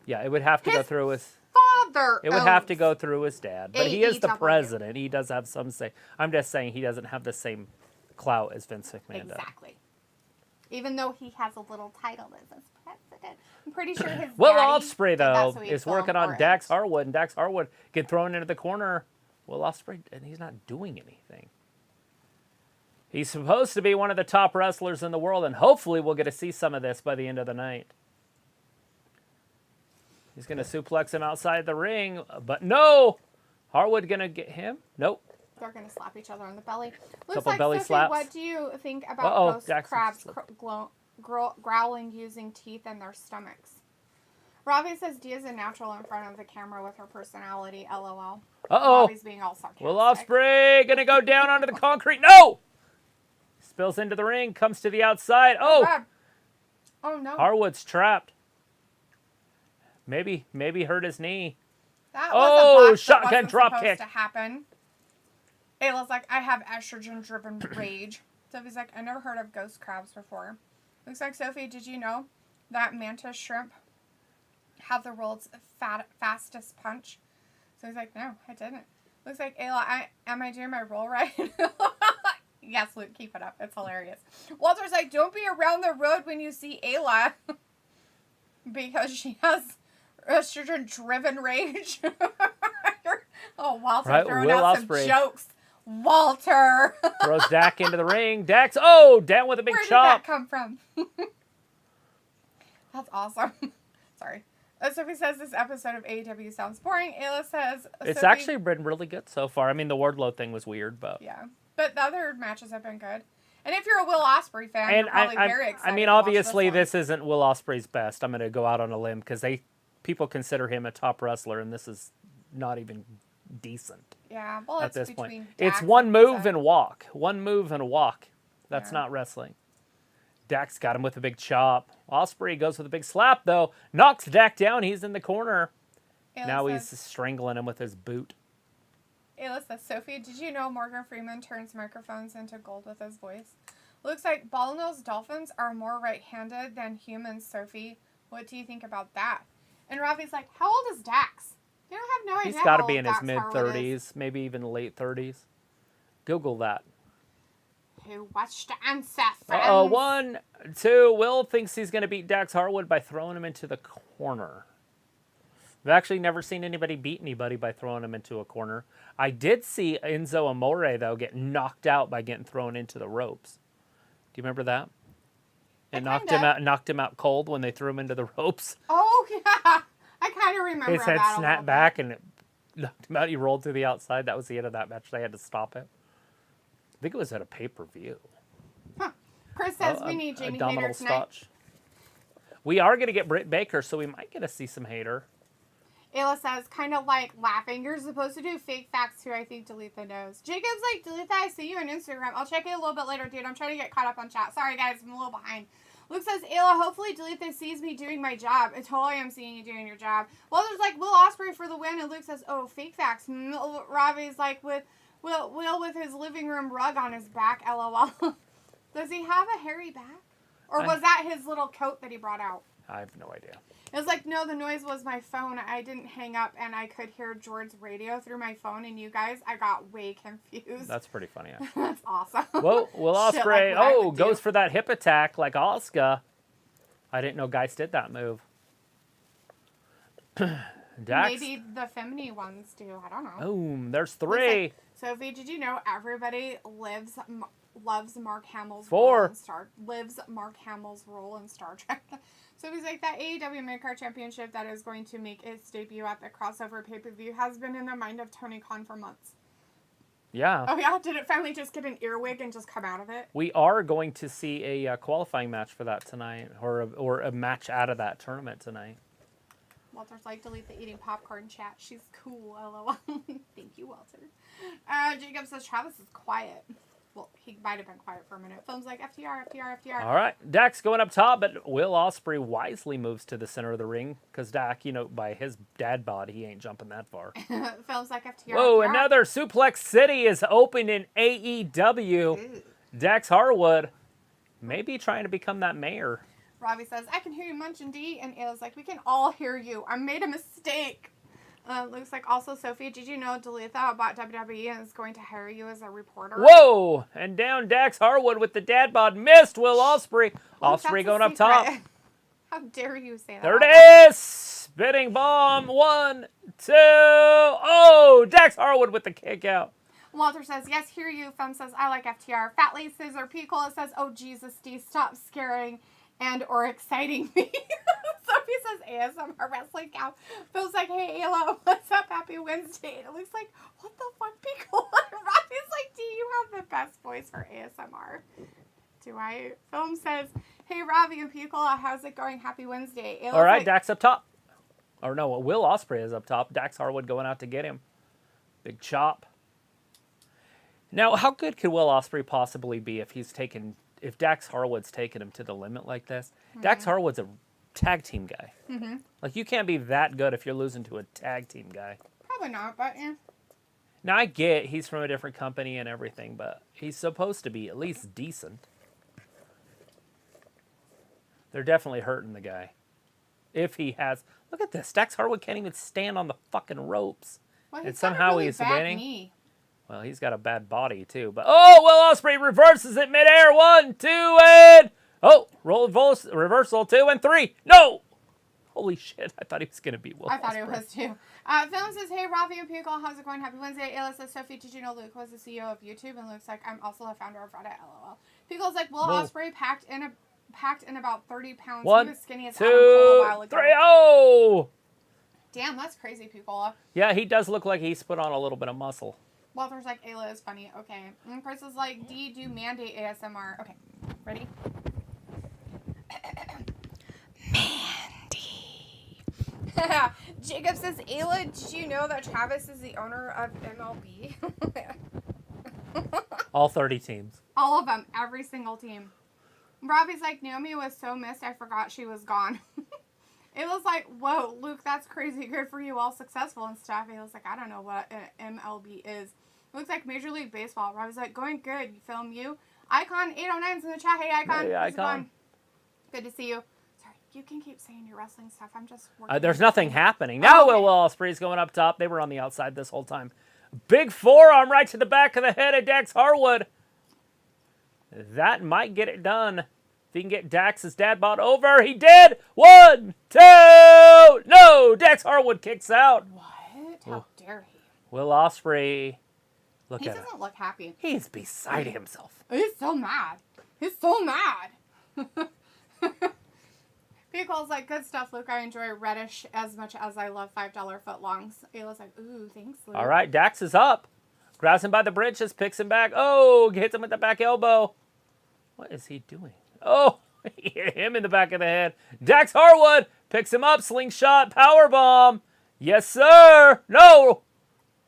Yeah, it would have to go His through his... Father It would have to owns go through his dad. But he is the AEW. president. He does have some say. I'm just saying he doesn't have the same clout as Vince McMahon does. Exactly. Even though he has a little title as president. I'm pretty sure his Well, daddy Ospreay, did that though, so he'd is fill working in on for Dax him. Harwood, and Dax Harwood get thrown into the corner. Will Ospreay, and he's not doing anything. He's supposed to be one of the top wrestlers in the world, and hopefully we'll get to see some of this by the end of the night. He's going to suplex him outside the ring, but no! Harwood going to get him? Nope. They're going to slap each other on the belly. Looks Couple like, belly Sophie, slaps. what do you think about ghost Jackson crabs growling using teeth in their stomachs? Robbie says Dia's a natural in front of the camera with her personality, LOL. Robbie's being all sarcastic. Will Ospreay going to go down onto the concrete? No! Spills into the ring, comes to the outside. Oh no. Harwood's trapped. Maybe hurt his knee. That was a botch shotgun that wasn't drop supposed kick. to happen. Ayla's like, I have estrogen-driven rage. Sophie's like, I never heard of ghost crabs before. Looks like, Sophie, did you know that mantis shrimp have the world's fastest punch? So he's like, no, I didn't. Looks like, Ayla, am I doing my role right? Yes, Luke, keep it up. It's hilarious. Walter's like, don't be around the road when you see Ayla because she has estrogen-driven rage. Oh, Walter Right, throwing Will out Ospreay. some jokes. Walter. Throws Dak into the ring. Dak's, down with a big Where did chop. that come from? That's awesome. Sorry. Sophie says this episode of AEW sounds boring. Ayla says... It's Sophie, actually been really good so far. I mean, the Wardlow thing was weird, but... Yeah. But the other matches have been good. And if you're a Will Ospreay fan, you're probably very excited. I mean, to watch obviously, this this isn't Will Ospreay's best. I'm going to go out on a limb because people consider him a top wrestler, and this is not even decent. Yeah, well, at it's this point. between It's Dax one move Zed. and walk. One move and walk. That's Yeah. not wrestling. Dak's got him with a big chop. Ospreay goes with a big slap, though. Knocks Dak down. He's in the corner. Ayla Now says, he's strangling him with his boot. Ayla says, Sophie, did you know Morgan Freeman turns microphones into gold with his voice? Looks like bottlenose dolphins are more right-handed than humans, Sophie. What do you think about that? And Robbie's like, how old is Dax? You don't have no idea. He's got to how be old in his Dax Harwood is. mid-30s, maybe even late 30s. Google that. Who watched the answer, friends? Uh-oh, 1, 2. Will thinks he's going to beat Dax Harwood by throwing him into the corner. I've actually never seen anybody beat anybody by throwing him into a corner. I did see Enzo Amore, though, get knocked out by getting thrown into the ropes. Do you remember that? It knocked him out cold when they threw him into the ropes. Oh, yeah. I kind of remember His head that a snapped little back bit. and it knocked him out. He rolled to the outside. That was the end of that match. They had to stop it. I think it was at a pay-per-view. Huh. Chris says we need Jamie Abdominal Hayter tonight. stotch. We are going to get Britt Baker, so we might get to see some Hater. Ayla says, kind of like laughing. You're supposed to do fake facts too. I think delete the nose. Jacob's like, delete that. I see you on Instagram. I'll check it a little bit later, dude. I'm trying to get caught up on chat. Sorry, guys. I'm a little behind. Luke says, Ayla, hopefully delete this sees me doing my job. I totally am seeing you doing your job. Well, there's like Will Ospreay for the win. And Luke says, oh, fake facts. Robbie's like, Will with his living room rug on his back, LOL. Does he have a hairy back? Or was that his little coat that he brought out? I have no idea. It was like, no, the noise was my phone. I didn't hang up, and I could hear George's radio through my phone, and you guys, I got way confused. That's pretty funny, actually. That's awesome. Whoa, Will Shit Ospreay, like what I would goes do. for that hip attack like Asuka. I didn't know guys did that move. Dax. Maybe the feminine ones do. I don't know. Boom, there's Looks 3. like- Sophie, did you know everybody loves Mark Hamill's 4. role in lives Mark Hamill's role in Star Trek? So he's like, that AEW Midcard Championship that is going to make its debut at the crossover pay-per-view has been in the mind of Tony Khan for months. Yeah. Oh yeah? Did it finally just get an earwig and just come out of it? We are going to see a qualifying match for that tonight, or a match out of that tournament tonight. Walter's like, delete the eating popcorn chat. She's cool, LOL. Thank you, Walter. Jacob says Travis is quiet. Well, he might have been quiet for a minute. Film's like, FTR. All right, Dak's going up top, but Will Ospreay wisely moves to the center of the ring because Dak, by his dad bod, he ain't jumping that far. Film's like, FTR. Whoa, FTR. another Suplex City is open in AEW. Dax Harwood may be trying to become that mayor. Robbie says, I can hear you munching, D. And Ayla's like, we can all hear you. I made a mistake. Looks like also, Sophie, did you know Dalitha about WWE and is going to hire you as a reporter? Whoa! And down Dax Harwood with the dad bod. Missed Will Ospreay. Well, Ospreay that's going a up top. secret. How dare you say that? There it is! Spinning bomb. 1, 2. Oh, Dax Harwood with the kick out. Walter says, yes, hear you. Fem says, I like FTR. Fat Lee Scissor P. Cola says, oh, Jesus, D, stop scaring and or exciting me. Sophie says, ASMR Wrestling Cow. Phil's like, hey, Ayla, what's up? Happy Wednesday. And it looks like, what the fuck, P. Cola? Robbie's like, do you have the best voice for ASMR? Do I? Film says, hey, Robbie and P. Cola, how's it going? Happy Wednesday. Ayla's All right, like, Dax up top. Or no, Will Ospreay is up top. Dax Harwood going out to get him. Big chop. Now, how good could Will Ospreay possibly be if Dax Harwood's taken him to the limit like this? Mm-hmm. Dax Harwood's a tag team guy. Mm-hmm. Like, you can't be that good if you're losing to a tag team guy. Probably not, but yeah. Now, I get he's from a different company and everything, but he's supposed to be at least decent. They're definitely hurting the guy. If he has... Look at this. Dax Harwood can't even stand on the fucking ropes. Well, and somehow really he's bad winning. Knee. Well, he's got a bad body, too. But oh, Will Ospreay reverses it midair. 1, 2, and... Oh, reversal, 2, and 3. No! Holy shit, I thought he was going to beat Will Ospreay. I thought he was, too. Film says, hey, Rafi and Pickle, how's it going? Happy Wednesday. Ayla says, Sophie, did you know Luke was the CEO of YouTube? And Luke's like, I'm also the founder of Reddit, LOL. Pickle's like, Will Ospreay packed in about 30 pounds. 1, he was skinny as 2, Adam Cole a while ago. 3, oh! Damn, that's crazy, Pickle. Yeah, he does look like he's put on a little bit of muscle. Walter's like, Ayla is funny. Okay. And Chris is like, D, do mandate ASMR. Okay. Ready? Mandy. Jacob says, Ayla, did you know that Travis is the owner of MLB? All 30 teams. All of them. Every single team. Robbie's like, Naomi was so missed, I forgot she was gone. It was like, whoa, Luke, that's crazy. Good for you, all successful and stuff. It was like, I don't know what MLB is. It looks like Major League Baseball. Robbie's like, going good. You film you. Icon 809's in the chat. Hey, Icon. Hey, Icon. Good to see you. Sorry, you can keep saying your wrestling stuff. I'm just working. There's nothing happening. Now Will Ospreay's going up top. They were on the outside this whole time. Big forearm right to the back of the head of Dax Harwood. That might get it done. If he can get Dax's dad bod over, he did. 1, 2. No, Dax Harwood kicks out. What? How dare he? Will Ospreay. Look he at him. doesn't look happy. He's beside himself. He's so mad. He's so mad. Pickle's like, good stuff, Luke. I enjoy reddish as much as I love $5 footlongs. Ayla's like, ooh, thanks, Luke. All right, Dax is up. Grabs him by the britches, picks him back. Oh, hits him with the back elbow. What is he doing? Oh, he hit him in the back of the head. Dax Harwood picks him up, slingshot, powerbomb. Yes, sir. No.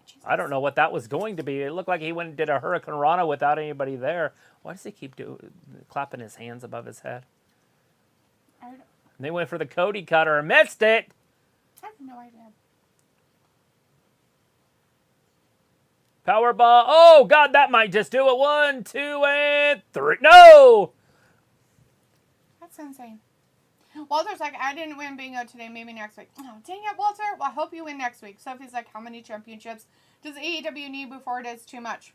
Jesus. I don't know what that was going to be. It looked like he went and did a Hurricane Rana without anybody there. Why does he keep clapping his hands above his head? And they went for the Cody cutter and missed it. I have no idea. Powerbomb. Oh, God, that might just do it. 1, 2, and 3. No. That's insane. Walter's like, I didn't win bingo today. Maybe next week. Oh, dang it, Walter. Well, I hope you win next week. Sophie's like, how many championships does AEW need before it is too much?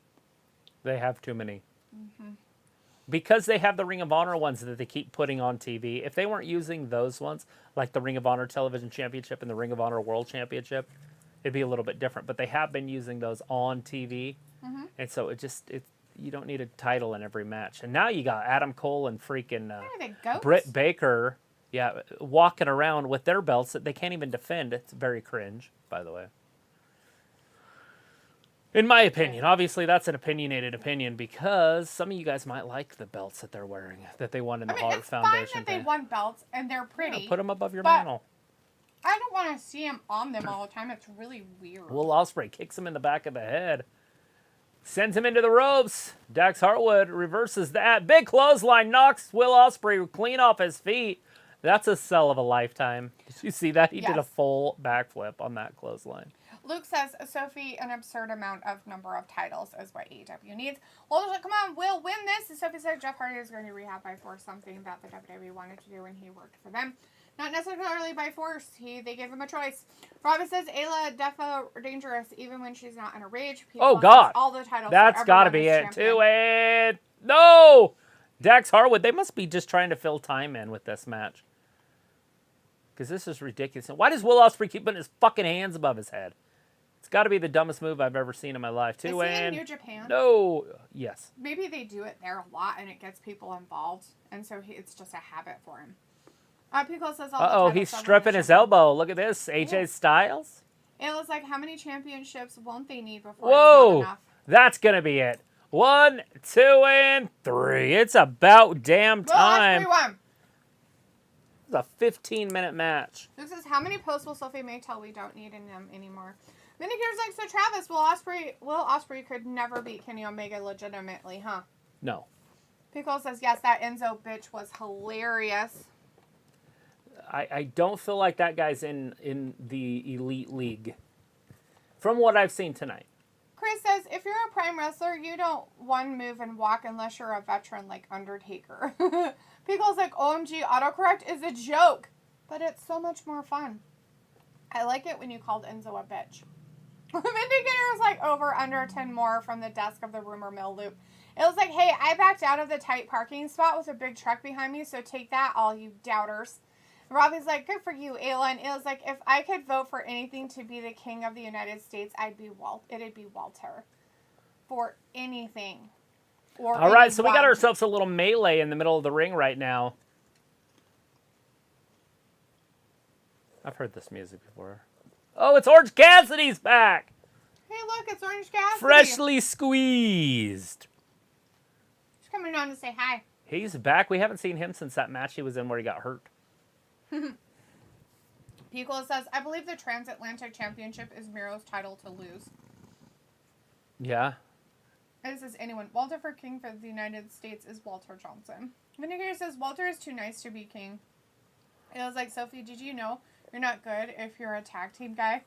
They have too many. Mm-hmm. Because they have the Ring of Honor ones that they keep putting on TV. If they weren't using those ones, like the Ring of Honor Television Championship and the Ring of Honor World Championship, it'd be a little bit different. But they have been using those on TV. Mm-hmm. And so you don't need a title in every match. And now you got Adam Cole and freaking Britt Baker walking around with their belts that they can't even defend. It's very cringe, by the way. In my opinion. Obviously, that's an opinionated opinion because some of you guys might like the belts that they're wearing, that they won in the Hart Foundation. It's fine that they won belts and they're pretty. Yeah, put them above your mantle. I don't want to see him on them all the time. It's really weird. Will Ospreay kicks him in the back of the head. Sends him into the ropes. Dax Harwood reverses that. Big clothesline knocks Will Ospreay clean off his feet. That's a sell of a lifetime. Did you see that? He did a full backflip on that clothesline. Luke says, Sophie, an absurd number of titles is what AEW needs. Walter's like, come on, we'll win this. And Sophie said Jeff Hardy is going to rehab by force, something that the WWE wanted to do when he worked for them. Not necessarily by force. They gave him a choice. Robin says, Ayla defo dangerous even when she's not in a rage. Oh, God. All the titles. That's got to be it, too. And no! Dax Harwood, they must be just trying to fill time in with this match. Because this is ridiculous. Why does Will Ospreay keep putting his fucking hands above his head? It's got to be the dumbest move I've ever seen in my life, too. Is he in New Japan? No. Yes. Maybe they do it there a lot and it gets people involved. And so it's just a habit for him. Pico says he's stripping his elbow. Look at this. AJ Styles. It was like, how many championships won't they need before Whoa. it's not enough? That's going to be it. 1, 2, and 3. It's about damn time. Will Ospreay won. It's a 15-minute match. This is how many posts will Sophie make till we don't need them anymore. Vindicator's like, so Travis, Will Ospreay could never beat Kenny Omega legitimately, huh? No. Pickle says, yes, that Enzo bitch was hilarious. I don't feel like that guy's in the Elite League. From what I've seen tonight. Chris says, if you're a prime wrestler, you don't one move and walk unless you're a veteran like Undertaker. Pickle's like, OMG, autocorrect is a joke. But it's so much more fun. I like it when you called Enzo a bitch. Vindicator was like, over, under, 10 more from the desk of the rumor mill loop. It was like, hey, I backed out of the tight parking spot with a big truck behind me, so take that, all you doubters. Robbie's like, good for you, Allin. It was like, if I could vote for anything to be the king of the United States, it'd be Walter. For anything. Or all right, so we got ourselves a little melee in the middle of the ring right now. I've heard this music before. Oh, it's Orange Cassidy's back. Hey, look, it's Orange Cassidy. Freshly squeezed. He's coming down to say hi. He's back. We haven't seen him since that match he was in where he got hurt. Pico says, I believe the Transatlantic Championship is Miro's title to lose. Yeah. It says anyone. Walter for king for the United States is Walter Johnson. Vindicator says, Walter is too nice to be king. It was like, Sophie, did you know you're not good if you're a tag team guy?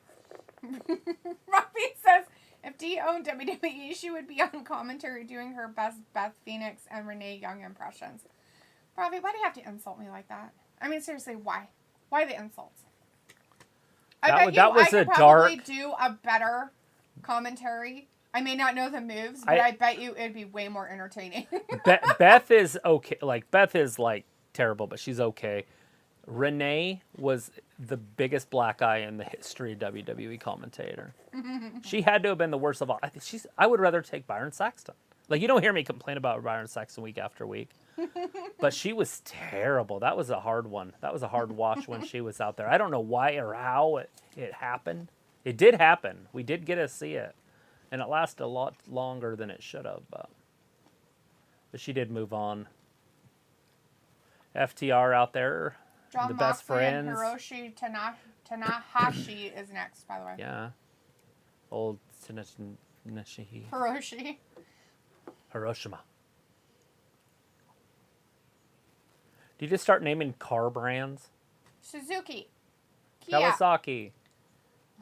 Robbie says, if Dee owned WWE, she would be on commentary doing her best Beth Phoenix and Renee Young impressions. Robbie, why do you have to insult me like that? I mean, seriously, why? Why the insults? I could probably do a better commentary. I may not know the moves, but I bet you it'd be way more entertaining. Beth is okay. Like, Beth is, like, terrible, but she's okay. Renee was the biggest black eye in the history of WWE commentator. She had to have been the worst of all. I would rather take Byron Saxton. Like, you don't hear me complain about Byron Saxton week after week. But she was terrible. That was a hard one. That was a hard watch when she was out there. I don't know why or how it happened. It did happen. We did get to see it. And it lasted a lot longer than it should have. But she did move on. FTR out there. John the best Moxley friends. And Hiroshi Tanahashi is next, by the way. Yeah. Old Tanahashi. Hiroshima. Do you just start naming car brands? Suzuki. Kia. Kawasaki.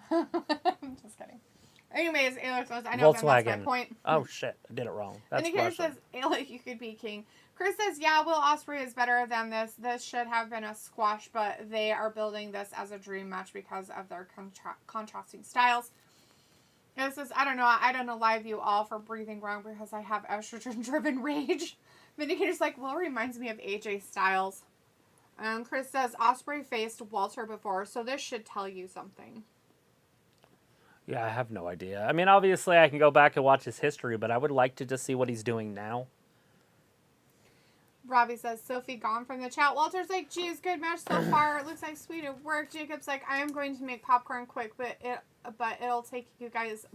I'm just kidding. Anyways, Ayla says, I know that's my point. Oh, shit. I did it wrong. That's Indicator says, Ayla, you could be king. Chris says, yeah, Will Ospreay is better than this. This should have been a squash, but they are building this as a dream match because of their contrasting styles. And it says, I don't know, live you all for breathing wrong because I have estrogen-driven rage. Vindicator's like, Will reminds me of AJ Styles. Chris says, Ospreay faced Walter before, so this should tell you something. Yeah, I have no idea. I mean, obviously I can go back and watch his history, but I would like to just see what he's doing now. Robbie says, Sophie gone from the chat. Walter's like, geez, good match so far. It looks like sweet at work. Jacob's like, I am going to make popcorn quick, but I'll take you guys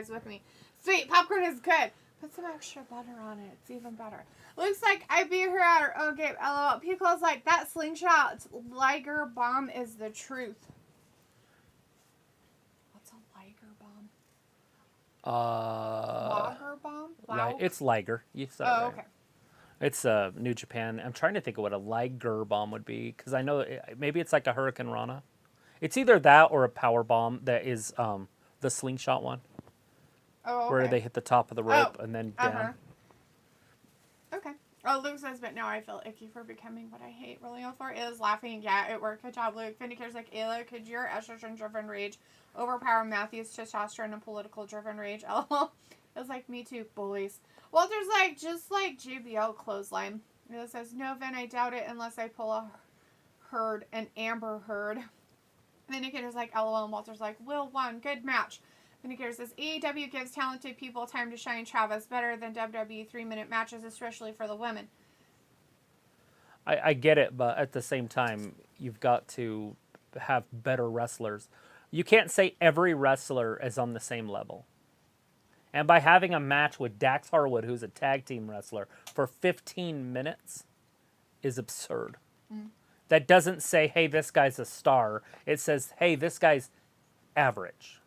with me. Sweet, popcorn is good. Put some extra butter on it. It's even better. Looks like I beat her at her own game. LOL. Pico's like, that slingshot Liger bomb is the truth. What's a Liger bomb? Lager bomb? It's Liger. You said it right. Okay. It's New Japan. I'm trying to think of what a Liger bomb would be, because I know maybe it's like a Hurricane Rana. It's either that or a power bomb that is the slingshot one. Oh, okay. Where they hit the top of the rope and then down. Okay. Oh, Luke says, but now I feel icky for becoming what I hate. Really on for is laughing. Yeah, it worked. Good job, Luke. Vindicator's like, Ayla, could your estrogen-driven rage overpower Matthew's testosterone and political-driven rage? LOL. It was like, me too, boys. Walter's like, just like JBL clothesline. It says, no, Vin, I doubt it unless I pull a Heard and Amber Heard. Vindicator's like, LOL, and Walter's like, Will won. Good match. Vindicator says, AEW gives talented people time to shine. Travis better than WWE 3-minute matches, especially for the women. I get it, but at the same time, you've got to have better wrestlers. You can't say every wrestler is on the same level. And by having a match with Dax Harwood, who's a tag team wrestler, for 15 minutes is absurd. That doesn't say, hey, this guy's a star. It says, hey, this guy's average.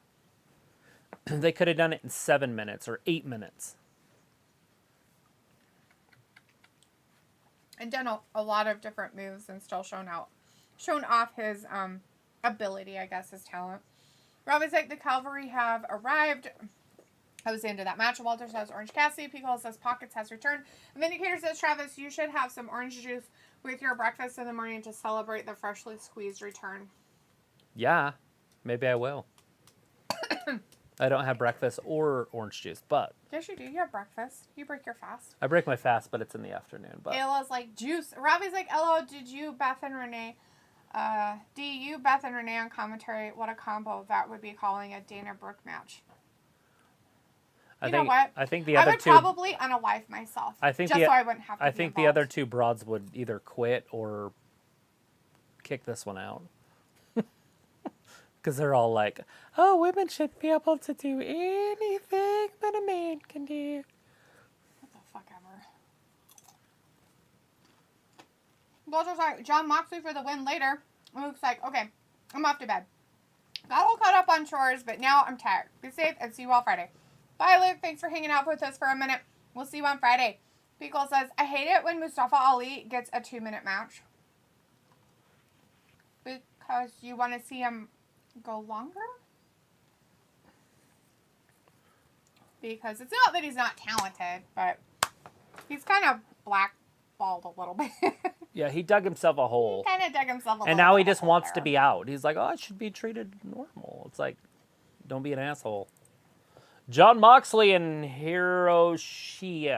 They could have done it in 7 minutes or 8 minutes. And done a lot of different moves and still shown off his ability, I guess, his talent. Robbie's like, the Cavalry have arrived. I was into that match. Walter says Orange Cassidy. Pico says Pockets has returned. Vindicator says, Travis, you should have some orange juice with your breakfast in the morning to celebrate the freshly squeezed return. Yeah, maybe I will. I don't have breakfast or orange juice, but... Yes, you do. You have breakfast. You break your fast. I break my fast, but it's in the afternoon. But Ayla's like, juice. Robbie's like, LO, did you, Beth and Renee, Beth and Renee on commentary? What a combo that would be calling a Dana Brooke match. You know what? I think the other two... I would probably unalive myself. So I wouldn't have to I be think involved. the other two broads would either quit or kick this one out. Because they're all like, oh, women should be able to do anything that a man can do. What the fuck ever. Walter's like, John Moxley for the win later. Luke's like, okay, I'm off to bed. Got all caught up on chores, but now I'm tired. Be safe and see you all Friday. Bye, Luke. Thanks for hanging out with us for a minute. We'll see you on Friday. Pickle says, I hate it when Mustafa Ali gets a 2-minute match. Because you want to see him go longer? Because it's not that he's not talented, but he's kind of blackballed a little bit. Yeah, he dug himself a hole. Kind of dug himself a little And now he bit just wants to be out. He's like, oh, I should be treated normal. It's like, don't be an asshole. John Moxley and Hiroshi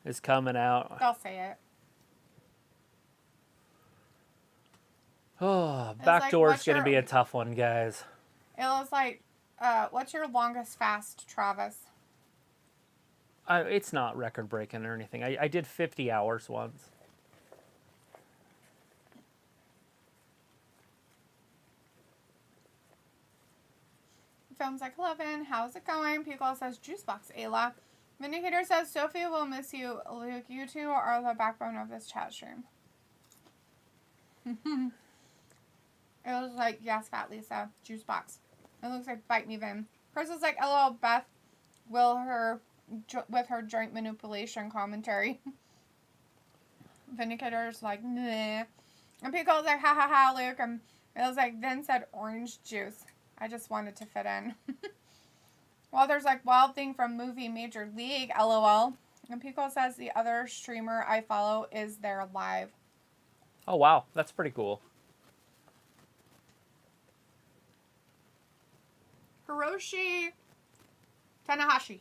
is coming out. They'll say it. Oh, like, backdoor's going to be a tough one, guys. It was like, what's your longest fast, Travis? It's not record-breaking or anything. I did 50 hours once. Film's like 11. How's it going? Pico says, Juicebox, Ayla. Vindicator says, Sophie will miss you. Luke, you two are the backbone of this chat stream. It was like, yes, Fat Lisa. Juicebox. It looks like Bite Me Vin. Chris was like, LOL, Beth with her joint manipulation commentary. Vindicator's like, nah. And Pico was like, ha ha ha, Luke. And it was like, Vin said orange juice. I just wanted to fit in. Well, there's like Wild Thing from movie Major League, LOL. And Pico says the other streamer I follow is there live. Oh, wow. That's pretty cool. Hiroshi Tanahashi.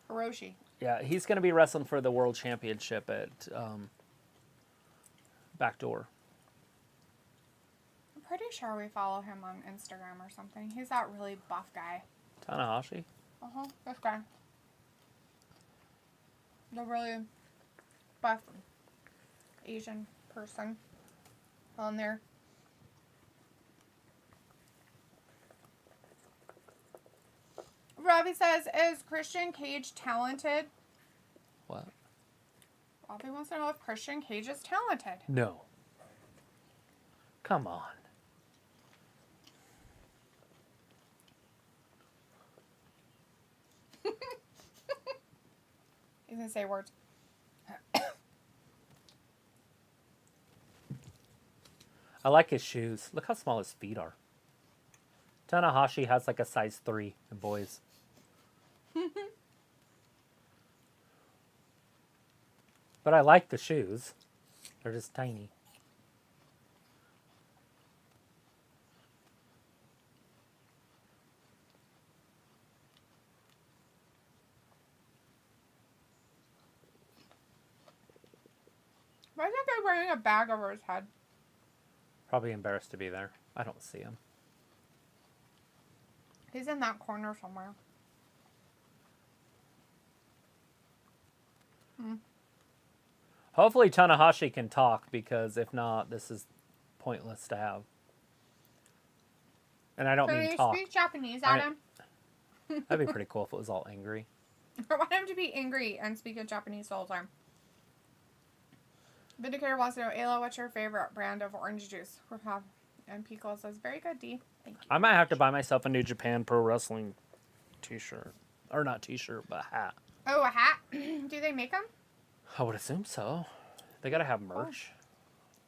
Hiroshi. Yeah, he's going to be wrestling for the World Championship at Backdoor. I'm pretty sure we follow him on Instagram or something. He's that really buff guy. Tanahashi? Uh-huh, this guy. The really buff Asian person on there. Robbie says, is Christian Cage talented? What? Robbie wants to know if Christian Cage is talented. No. Come on. He's going to say words. I like his shoes. Look how small his feet are. Tanahashi has like a size 3 in boys. But I like the shoes. They're just tiny. Why is that guy wearing a bag over his head? Probably embarrassed to be there. I don't see him. He's in that corner somewhere. Hopefully Tanahashi can talk, because if not, this is pointless to have. And I don't Can mean you talk. speak Japanese, Adam? That'd be pretty cool if it was all angry. I want him to be angry and speak in Japanese the whole time. Vindicator wants to know, Ayla, what's your favorite brand of orange juice? And Pico says, very good, D. Thank you. I might have to buy myself a New Japan Pro Wrestling t-shirt. Or not t-shirt, but hat. Oh, a hat? Do they make them? I would assume so. They gotta have merch.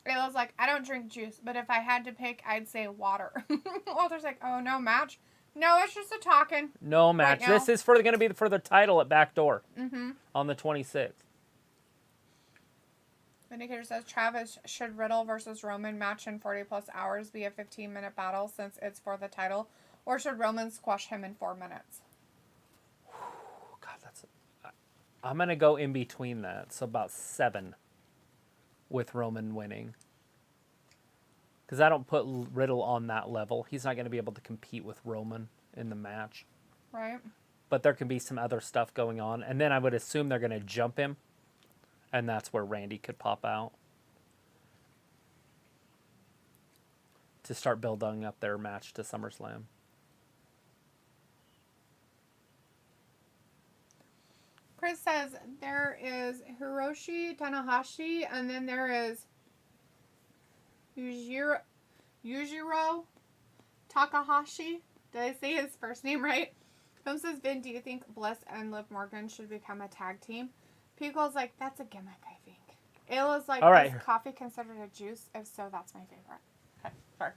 Ayla's like, I don't drink juice, but if I had to pick, I'd say water. Walter's like, oh, no match? No, it's just a talking. No match. Right now. This is going to be for the title at Backdoor Mm-hmm. on the 26th. Vindicator says, Travis, should Riddle versus Roman match in 40-plus hours be a 15-minute battle since it's for the title? Or should Roman squash him in 4 minutes? God, I'm going to go in between that. So about 7 with Roman winning. Because I don't put Riddle on that level. He's not going to be able to compete with Roman in the match. Right. But there can be some other stuff going on. And then I would assume they're going to jump him. And that's where Randy could pop out. To start building up their match to SummerSlam. Chris says there is Hiroshi Tanahashi, and then there is Yujiro Takahashi. Did I say his first name right? Film says, Vin, do you think Bliss and Liv Morgan should become a tag team? Pico's like, that's a gimmick, I think. Ayla's like, all right. Is coffee considered a juice? If so, that's my favorite. Okay, sorry.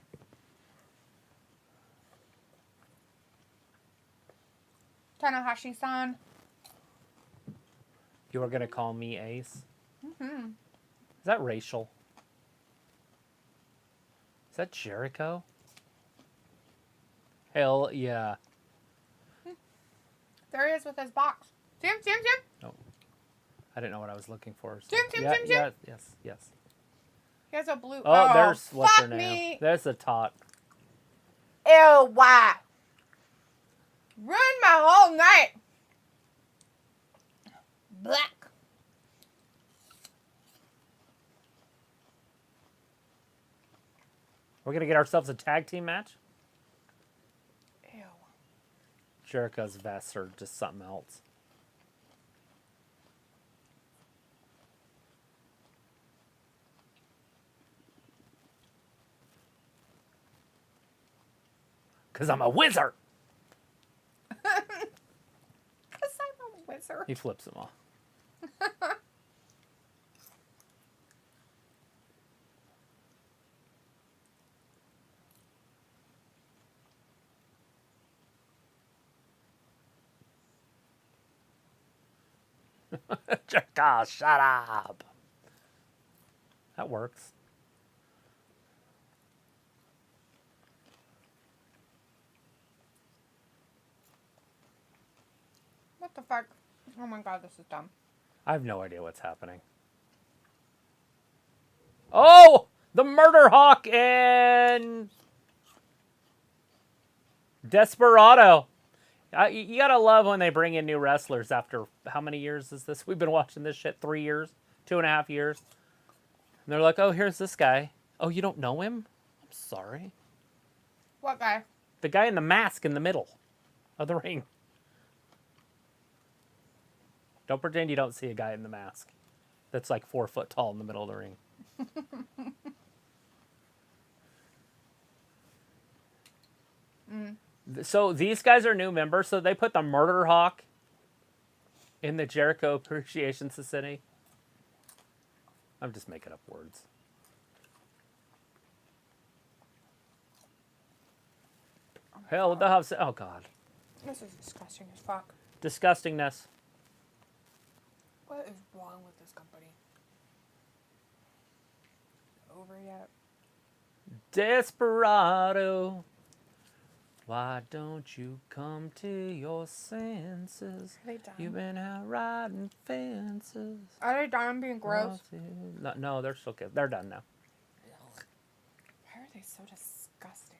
Tanahashi-san. You were going to call me Ace? Mm-hmm. Is that racial? Is that Jericho? Hell yeah. There he is with his box. See him? See him? See him? Oh. I didn't know what I was looking for. So. Jim. Yes. He has a blue... Oh, there's what's her fuck name. me. There's the tot. Ew, why? Ruined my whole night. Black. We're going to get ourselves a tag team match? Ew. Jericho's vests are just something else. Because I'm a wizard. Because I'm a wizard. He flips them off. Jericho, shut up. That works. What the fuck? Oh my god, this is dumb. I have no idea what's happening. Oh! The Murder Hawk and Desperado. You gotta love when they bring in new wrestlers after how many years is this? We've been watching this shit 3 years, 2.5 years. And they're like, oh, here's this guy. Oh, you don't know him? I'm sorry. What guy? The guy in the mask in the middle of the ring. Don't pretend you don't see a guy in the mask that's like 4 foot tall in the middle of the ring. So these guys are new members, so they put the Murder Hawk in the Jericho Appreciation Society. I'm just making up words. Hell, they'll have... Oh, God. This is disgusting as fuck. Disgustingness. What is wrong with this company? Over yet? Desperado. Why don't you come to your senses? Are they done? You've been out riding fences. Are they done being gross? No, they're still good. They're done now. Why are they so disgusting?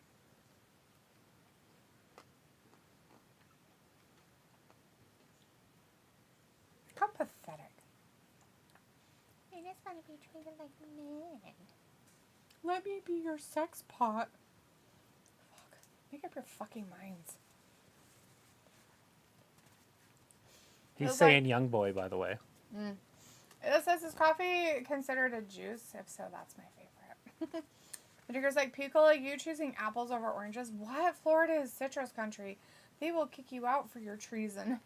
How pathetic. I just want to be treated like men. Let me be your sex pot. Fuck. Make up your fucking minds. He's Feels saying young boy, by the way. It says, is coffee considered a juice? If so, that's my favorite. Vinegar's like, Pickle, you choosing apples over oranges? What? Florida is citrus country. They will kick you out for your treason.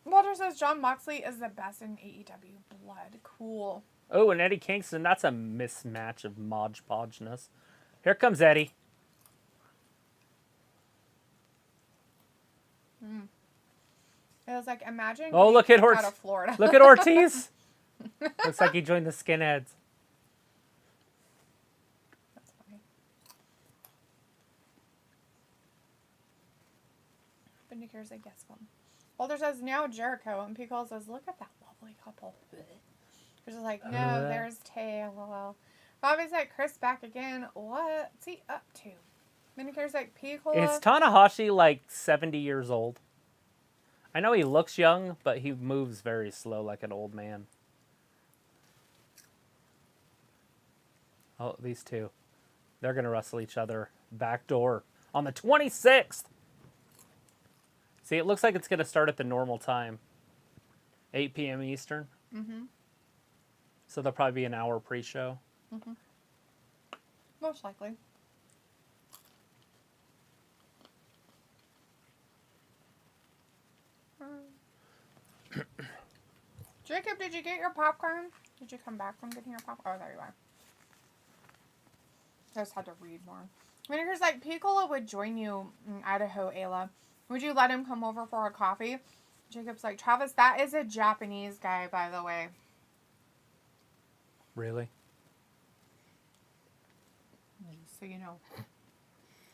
Walter says, John Moxley is the best in AEW. Blood. Cool. Oh, and Eddie Kingston, that's a mismatch of Modge Podgeness. Here comes Eddie. It was like, imagine Oh, being look at kicked out of Florida. Look at Ortiz. Looks like he joined the skinheads. That's funny. Vinegar's like, yes, one. Walter says, now Jericho. And Pickle says, look at that lovely couple. He's just like, no, there's Tay, lol. Bobby's like, Chris back again. What's he up to? Vinegar's like, Pickle. Is Tanahashi like 70 years old? I know he looks young, but he moves very slow like an old man. Oh, these two. They're going to wrestle each other back door on the 26th. See, it looks like it's going to start at the normal time. 8 p.m. Eastern. Mm-hmm. So there'll probably be an hour pre-show. Mm-hmm. Most likely. Jacob, did you get your popcorn? Did you come back from getting your popcorn? Oh, there you are. I just had to read more. Vinegar's like, Piccolo would join you in Idaho, Ayla. Would you let him come over for a coffee? Jacob's like, Travis, that is a Japanese guy, by the way. Really? So you know.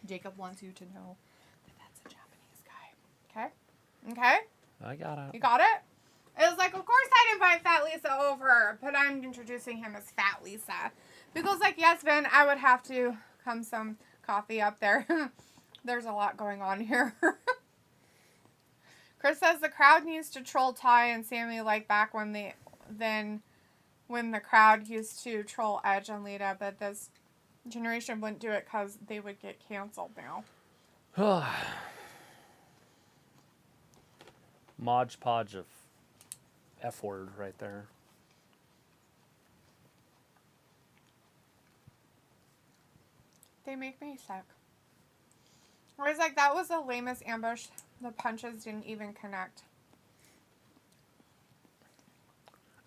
Jacob wants you to know that that's a Japanese guy. Okay? Okay? I got it. You got it? It was like, of course I'd invite Fat Lisa over, but I'm introducing him as Fat Lisa. Because, like, yes, Vin, I would have to come some coffee up there. There's a lot going on here. Chris says the crowd needs to troll Ty and Sammy like back when the crowd used to troll Edge and Lita, but this generation wouldn't do it because they would get canceled now. Modge Podge of F word right there. They make me sick. I was like, that was the lamest ambush. The punches didn't even connect.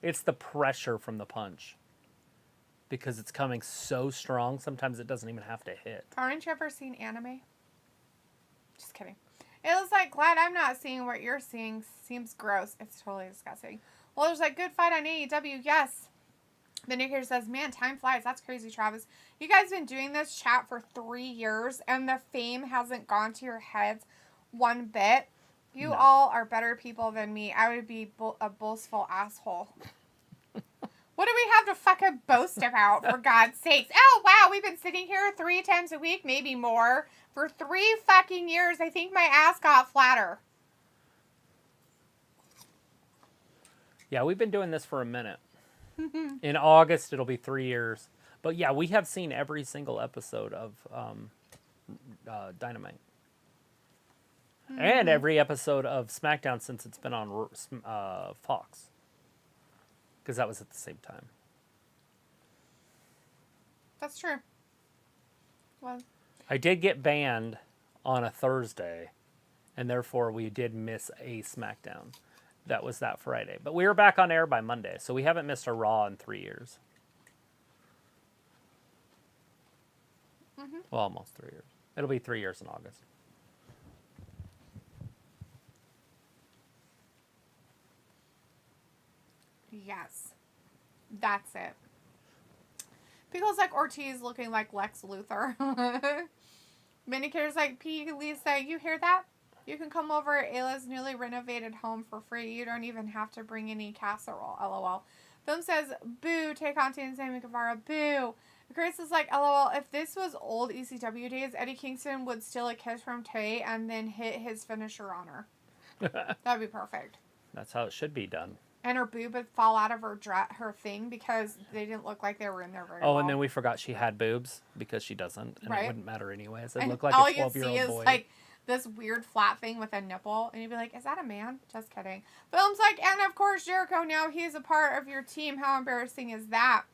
It's the pressure from the punch. Because it's coming so strong, sometimes it doesn't even have to hit. Aren't you ever seen anime? Just kidding. It was like, glad I'm not seeing what you're seeing. Seems gross. It's totally disgusting. Well, there's like, good fight on AEW. Yes. The Nick here says, man, time flies. That's crazy, Travis. You guys been doing this chat for 3 years, and the fame hasn't gone to your heads one bit. You all are better people than me. I would be a boastful asshole. What do we have to fucking boast about, for God's sakes? Oh, wow, we've been sitting here 3 times a week, maybe more, for 3 fucking years. I think my ass got flatter. Yeah, we've been doing this for a minute. In August, it'll be 3 years. But yeah, we have seen every single episode of Dynamite. And every episode of SmackDown since it's been on Fox. Because that was at the same time. That's true. Well, I did get banned on a Thursday, and therefore we did miss a SmackDown. That was that Friday. But we were back on air by Monday, so we haven't missed a Raw in 3 years. Well, almost 3 years. It'll be 3 years in August. yes. That's it. People's like Ortiz looking like Lex Luthor. Vindicator's like, P. Lisa, you hear that? You can come over at Ayla's newly renovated home for free. You don't even have to bring any casserole. LOL. Film says, boo, Tay Conti and Sammy Guevara, boo. Chris is like, LOL, if this was old ECW days, Eddie Kingston would steal a kiss from Tay and then hit his finisher on her. That'd be perfect. That's how it should be done. And her boob would fall out of her thing because they didn't look like they were in there very well. Oh, and then we forgot she had boobs because she doesn't, and it wouldn't matter anyways. It looked like all a you'd 12-year-old see is boy. like this weird flat thing with a nipple, and you'd be like, "Is that a man?" Just kidding. Film's like, and of course Jericho. Now he's a part of your team. How embarrassing is that?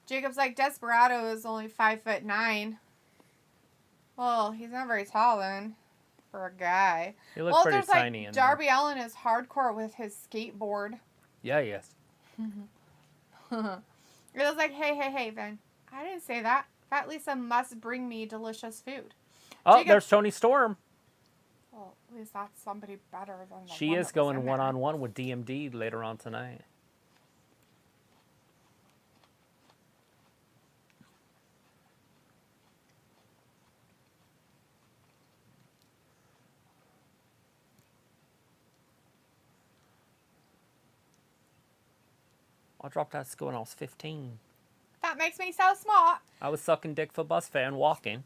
Jacob's like, Desperado is only 5'9". Well, he's not very tall then. For a guy. He looked pretty tiny. Like, Darby Allin is hardcore with his skateboard. Yeah, yes. It was like, hey, Vin. I didn't say that. Fat Lisa must bring me delicious food. Oh, Jacob, there's Toni Storm. well, at least that's somebody better than the She one is that was going in there. one-on-one with DMD later on tonight. I dropped out of school when I was 15. That makes me so smart. I was sucking dick for bus fare and walking.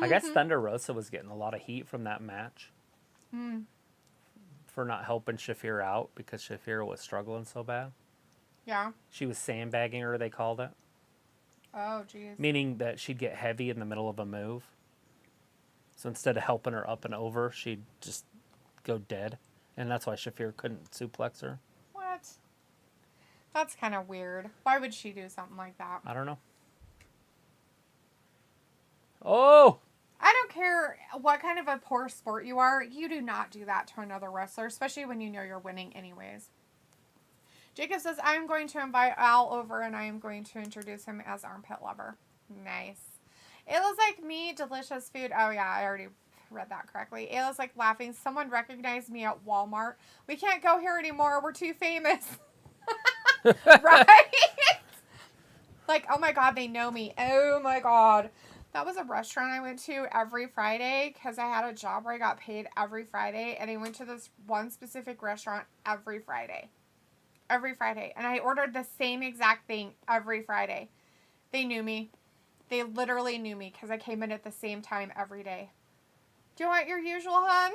I guess Thunder Rosa was getting a lot of heat from that match. For not helping Shafir out because Shafir was struggling so bad. Yeah. She was sandbagging her, they called it. Oh, jeez. Meaning that she'd get heavy in the middle of a move. So instead of helping her up and over, she'd just go dead. And that's why Shafir couldn't suplex her. What? That's kind of weird. Why would she do something like that? I don't know. Oh! I don't care what kind of a poor sport you are. You do not do that to another wrestler, especially when you know you're winning anyways. Jacob says, I am going to invite Al over and I am going to introduce him as Armpit Lover. Nice. Ayla's like, me, delicious food. Oh, yeah, I already read that correctly. Ayla's like laughing. Someone recognized me at Walmart. We can't go here anymore. We're too famous. Right? Like, oh my God, they know me. Oh my God. That was a restaurant I went to every Friday because I had a job where I got paid every Friday. And I went to this one specific restaurant every Friday. Every Friday. And I ordered the same exact thing every Friday. They knew me. They literally knew me because I came in at the same time every day. Do you want your usual, hun?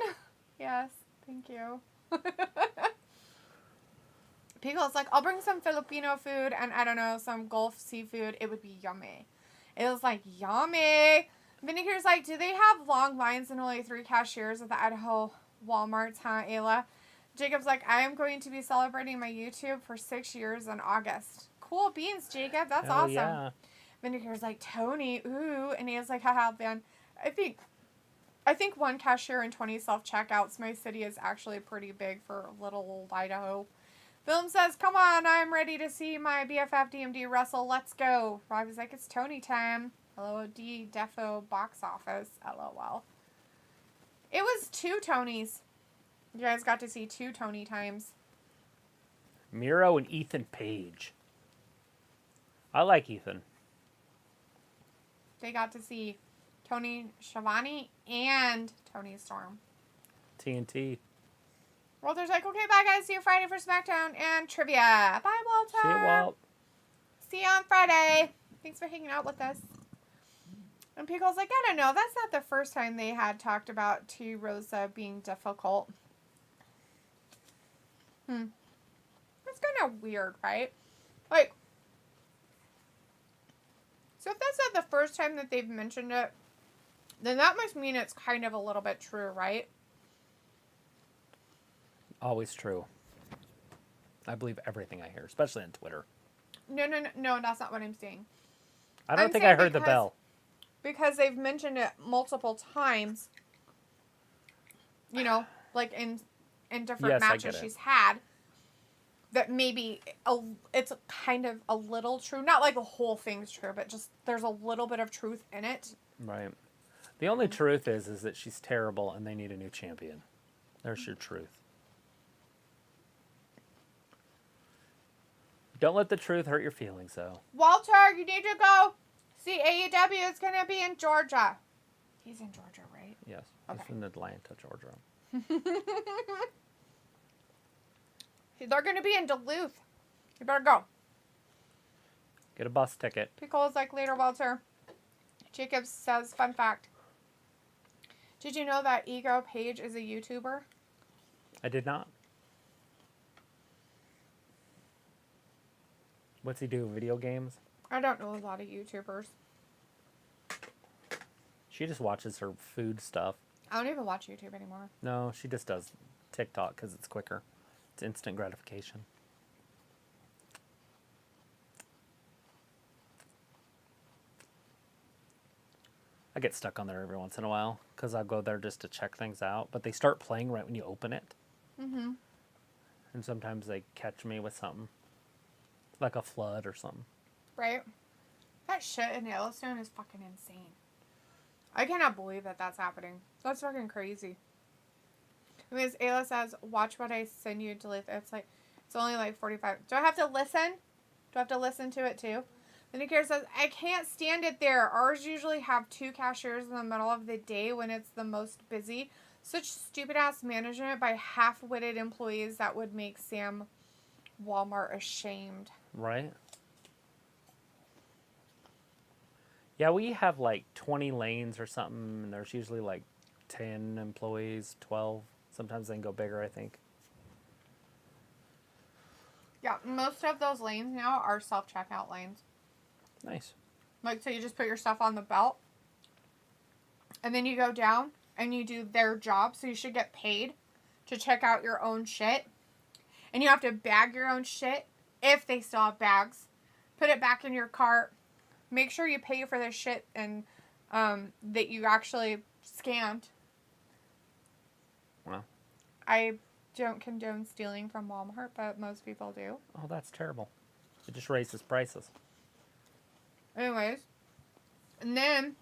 Yes. Thank you. Pico's like, I'll bring some Filipino food and I don't know, some Gulf seafood. It would be yummy. It was like, yummy. Vindicator's like, do they have long lines and only 3 cashiers at the Idaho Walmarts, huh, Ayla? Jacob's like, I am going to be celebrating my YouTube for 6 years in August. Cool beans, Jacob. That's Hell awesome. Yeah. Vindicator's like, Tony, ooh. And he was like, haha, man. I think 1 cashier and 20 self-checkouts. My city is actually pretty big for little old Idaho. Film says, come on, I'm ready to see my BFF DMD wrestle. Let's go. Robbie's like, it's Tony time. LOD Defo box office. LOL. It was 2 Tonys. You guys got to see 2 Tony times. Miro and Ethan Page. I like Ethan. They got to see Tony Schiavone and Tony Storm. TNT. Walter's like, okay, bye guys. See you Friday for SmackDown and trivia. Bye, Walter. See you, Walt. See you on Friday. Thanks for hanging out with us. And Pickle's like, I don't know. That's not the first time they had talked about T. Rosa being difficult. That's kind of weird, right? Like, so if that's not the first time that they've mentioned it, then that must mean it's kind of a little bit true, right? Always true. I believe everything I hear, especially on Twitter. No, that's not what I'm saying. I don't I'm think I saying heard the bell. Because they've mentioned it multiple times. You know, like in different Yes, I matches get it. she's had. That maybe it's kind of a little true. Not like the whole thing's true, but just there's a little bit of truth in it. Right. The only truth is that she's terrible and they need a new champion. There's your truth. Don't let the truth hurt your feelings, though. Walter, you need to go see AEW. It's going to be in Georgia. He's in Georgia, right? Yes. Okay. It's in Atlanta, Georgia. They're going to be in Duluth. You better go. Get a bus ticket. Pickles like later, Walter. Jacob says, fun fact. Did you know that Ego Page is a YouTuber? I did not. What's he do? Video games? I don't know a lot of YouTubers. She just watches her food stuff. I don't even watch YouTube anymore. No, she just does TikTok because it's quicker. It's instant gratification. I get stuck on there every once in a while because I'll go there just to check things out. But they start playing right when you open it. Mm-hmm. And sometimes they catch me with something. Like a flood or something. Right? That shit in Yellowstone is fucking insane. I cannot believe that that's happening. That's fucking crazy. Because Ayla says, watch what I send you, delete. It's like, it's only like 45. Do I have to listen? Do I have to listen to it too? Then Akira says, I can't stand it there. Ours usually have 2 cashiers in the middle of the day when it's the most busy. Such stupid ass management by half-witted employees that would make Sam Walmart ashamed. Right? Yeah, we have like 20 lanes or something, and there's usually like 10 employees, 12. Sometimes they can go bigger, I think. Yeah, most of those lanes now are self-checkout lanes. Nice. Like, so you just put your stuff on the belt, and then you go down, and you do their job, so you should get paid to check out your own shit. And you have to bag your own shit, if they still have bags. Put it back in your cart. Make sure you pay for this shit and that you actually scanned. Wow. I don't condone stealing from Walmart, but most people do. Oh, that's terrible. It just raises prices. Anyways. And then,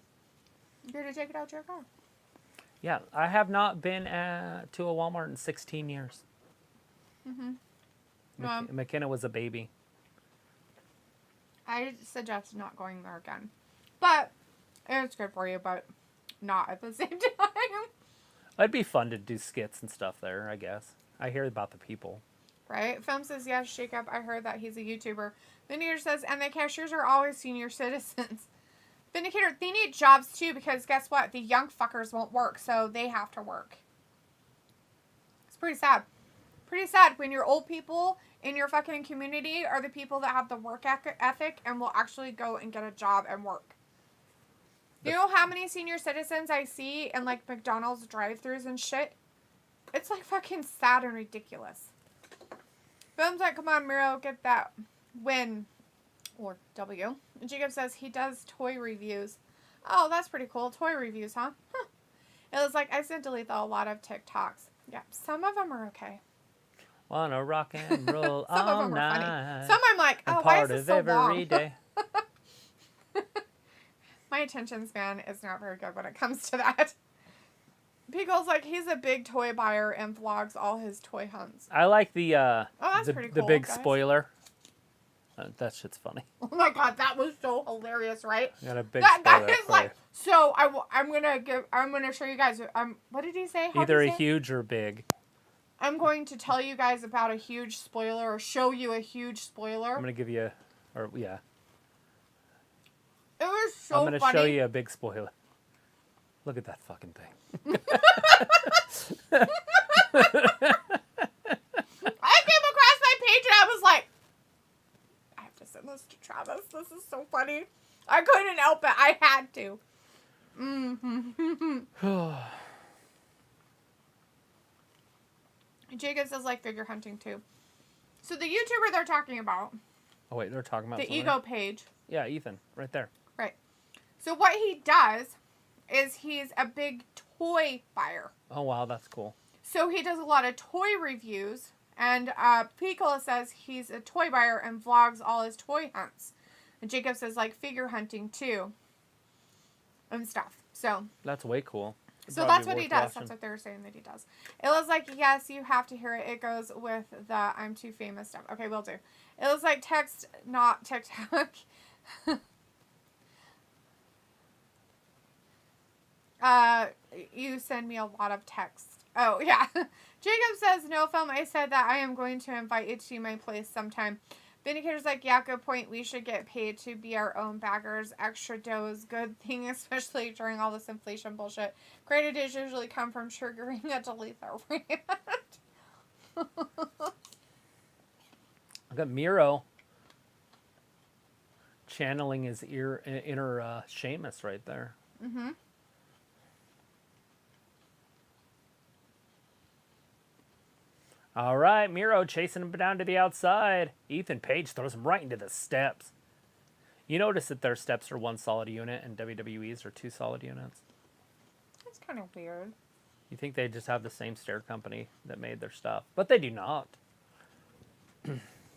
you're going to take it out to your car. Yeah, I have not been to a Walmart in 16 years. Mm-hmm. McKenna was a baby. I suggest not going there again. But, it's good for you, but not at the same time. It'd be fun to do skits and stuff there, I guess. I hear about the people. Right? Film says, yes, Jacob, I heard that he's a YouTuber. Vindicator says, and the cashiers are always senior citizens. Vindicator, they need jobs too, because guess what? The young fuckers won't work, so they have to work. It's pretty sad. Pretty sad when your old people in your fucking community are the people that have the work ethic and will actually go and get a job and work. You know how many senior citizens I see in like McDonald's drive-thrus and shit? It's like fucking sad and ridiculous. Film's like, come on, Miro, get that win. Or W. And Jacob says he does toy reviews. Oh, that's pretty cool. Toy reviews, huh? It was like, I sent delete a lot of TikToks. Yeah, some of them are okay. Wanna rock and roll Some of all them are funny. night. Some I'm like, oh, why is this so long? Day. My attention span is not very good when it comes to that. Pickle's like, he's a big toy buyer and vlogs all his toy hunts. I like the that's pretty the cool, big guys. spoiler. That shit's funny. Oh my god, that was so hilarious, right? Got a big That spoiler guy is for like, you. so I'm gonna show you guys. What did he say? How'd Either he a say? huge or big. I'm going to tell you guys about a huge spoiler or show you a huge spoiler. I'm gonna give you, yeah. It was so I'm gonna funny. show you a big spoiler. Look at that fucking thing. I came across my page and I was like, I have to send this to Travis. This is so funny. I couldn't help it. I had to. Jacob says like figure hunting too. So the YouTuber they're talking about, Oh wait, they're talking about the something? Ego Page. Yeah, Ethan, right there. Right. So what he does is he's a big toy buyer. Oh wow, that's cool. So he does a lot of toy reviews. And Picola says he's a toy buyer and vlogs all his toy hunts. And Jacob says like figure hunting too. And stuff. So That's way cool. So Probably that's what he worth does. watching. That's what they were saying that he does. It looks like, yes, you have to hear it. It goes with the I'm too famous stuff. Okay, will do. It looks like text, not TikTok. You send me a lot of text. Oh, yeah. Jacob says, no film. I said that I am going to invite you to my place sometime. Vindicator's like, yeah, good point. We should get paid to be our own baggers. Extra dough is a good thing, especially during all this inflation bullshit. Great ideas usually come from triggering a delete their rant. I got Miro channeling his inner Sheamus right there. Mm-hmm. All right, Miro chasing him down to the outside. Ethan Page throws him right into the steps. You notice that their steps are one solid unit and WWE's are two solid units. That's kind of weird. You think they just have the same stair company that made their stuff, but they do not.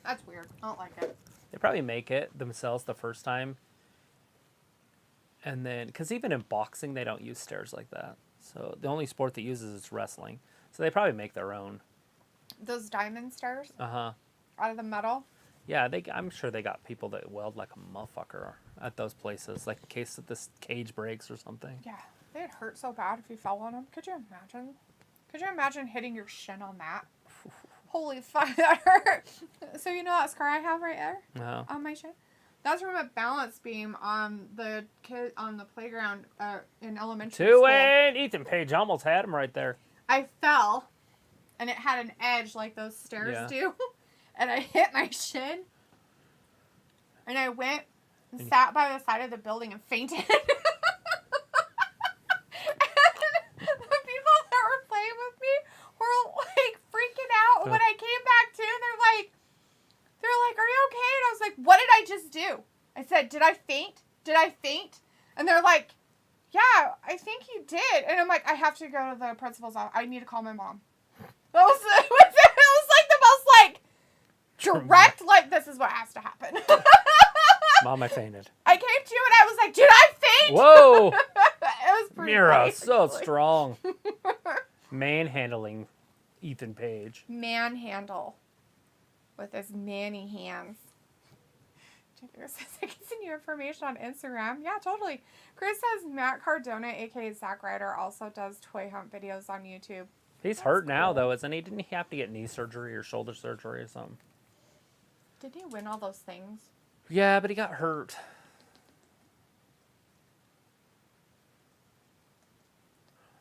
That's weird. I don't like it. They probably make it themselves the first time. And then, because even in boxing, they don't use stairs like that. So the only sport that uses is wrestling. So they probably make their own. Those diamond stairs Uh-huh. out of the metal. Yeah, I'm sure they got people that weld like a motherfucker at those places, like in case that this cage breaks or something. Yeah, they'd hurt so bad if you fell on them. Could you imagine? Could you imagine hitting your shin on that? Holy fuck, that hurt. So you know that scar I have right there No. on my shin? That's from a balance beam on the kid on the playground in elementary school. 2-8! Ethan Page almost had him right there. I fell, and it had an edge like those stairs do, and I hit my shin, and I went and sat by the side of the building and fainted. And the people that were playing with me were like freaking out. When I came back to, they're like, "Are you okay?" And I was like, "What did I just do?" I said, "Did I faint? Did I faint?" And they're like, "Yeah, I think you did." And I'm like, "I have to go to the principal's office. I need to call my mom." That was it was like the most like direct, like, this is what has to happen. Mom, I fainted. I came to and I was like, "Did I faint?" Whoa! It was pretty Miro, funny, so actually. strong. Manhandling Ethan Page. Manhandle with his manny hands. Jennifer says, I can send you information on Instagram. Yeah, totally. Chris says Matt Cardona, aka Zack Ryder, also does toy hunt videos on YouTube. He's hurt now, though, isn't he? Didn't he have to get knee surgery or shoulder surgery or something? Did he win all those things? Yeah, but he got hurt.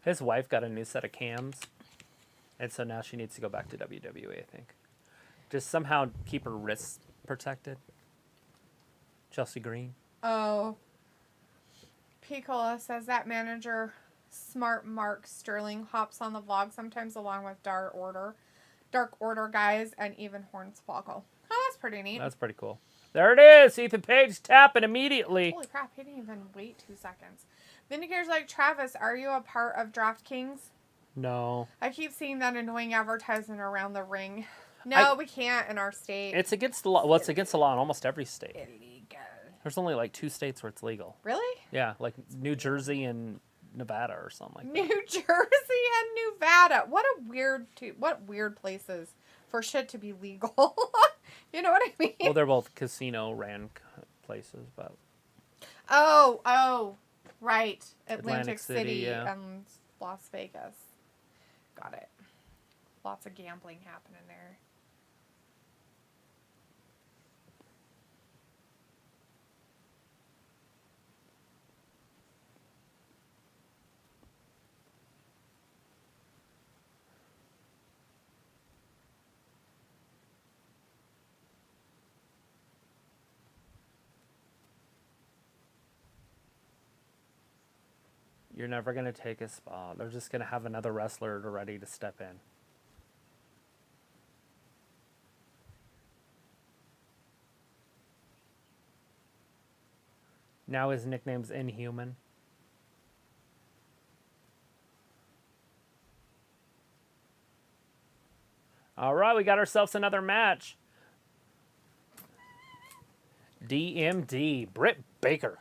His wife got a new set of cams, and so now she needs to go back to WWE, I think. Just somehow keep her wrists protected. Chelsea Green. Oh. Piccola says that manager, smart Mark Sterling, hops on the vlog sometimes along with Dark Order guys, and even Hornswoggle. Oh, that's pretty neat. That's pretty cool. There it is. Ethan Page tapping immediately. Holy crap, he didn't even wait 2 seconds. Vindicator's like, Travis, are you a part of DraftKings? No. I keep seeing that annoying advertisement around the ring. No, we can't in our state. It's against the law. Well, it's against the law in almost every state. illegal. There's only like 2 states where it's legal. Really? Yeah, like New Jersey and Nevada or something like that. New Jersey and Nevada. What weird places for shit to be legal. You know what I mean? Well, they're both casino-ran places, but... Oh, right. Atlantic Atlantic City, City yeah. and Las Vegas. Got it. Lots of gambling happening there. You're never going to take a spot. They're just going to have another wrestler ready to step in. Now his nickname's Inhuman. All right, we got ourselves another match. DMD, Britt Baker.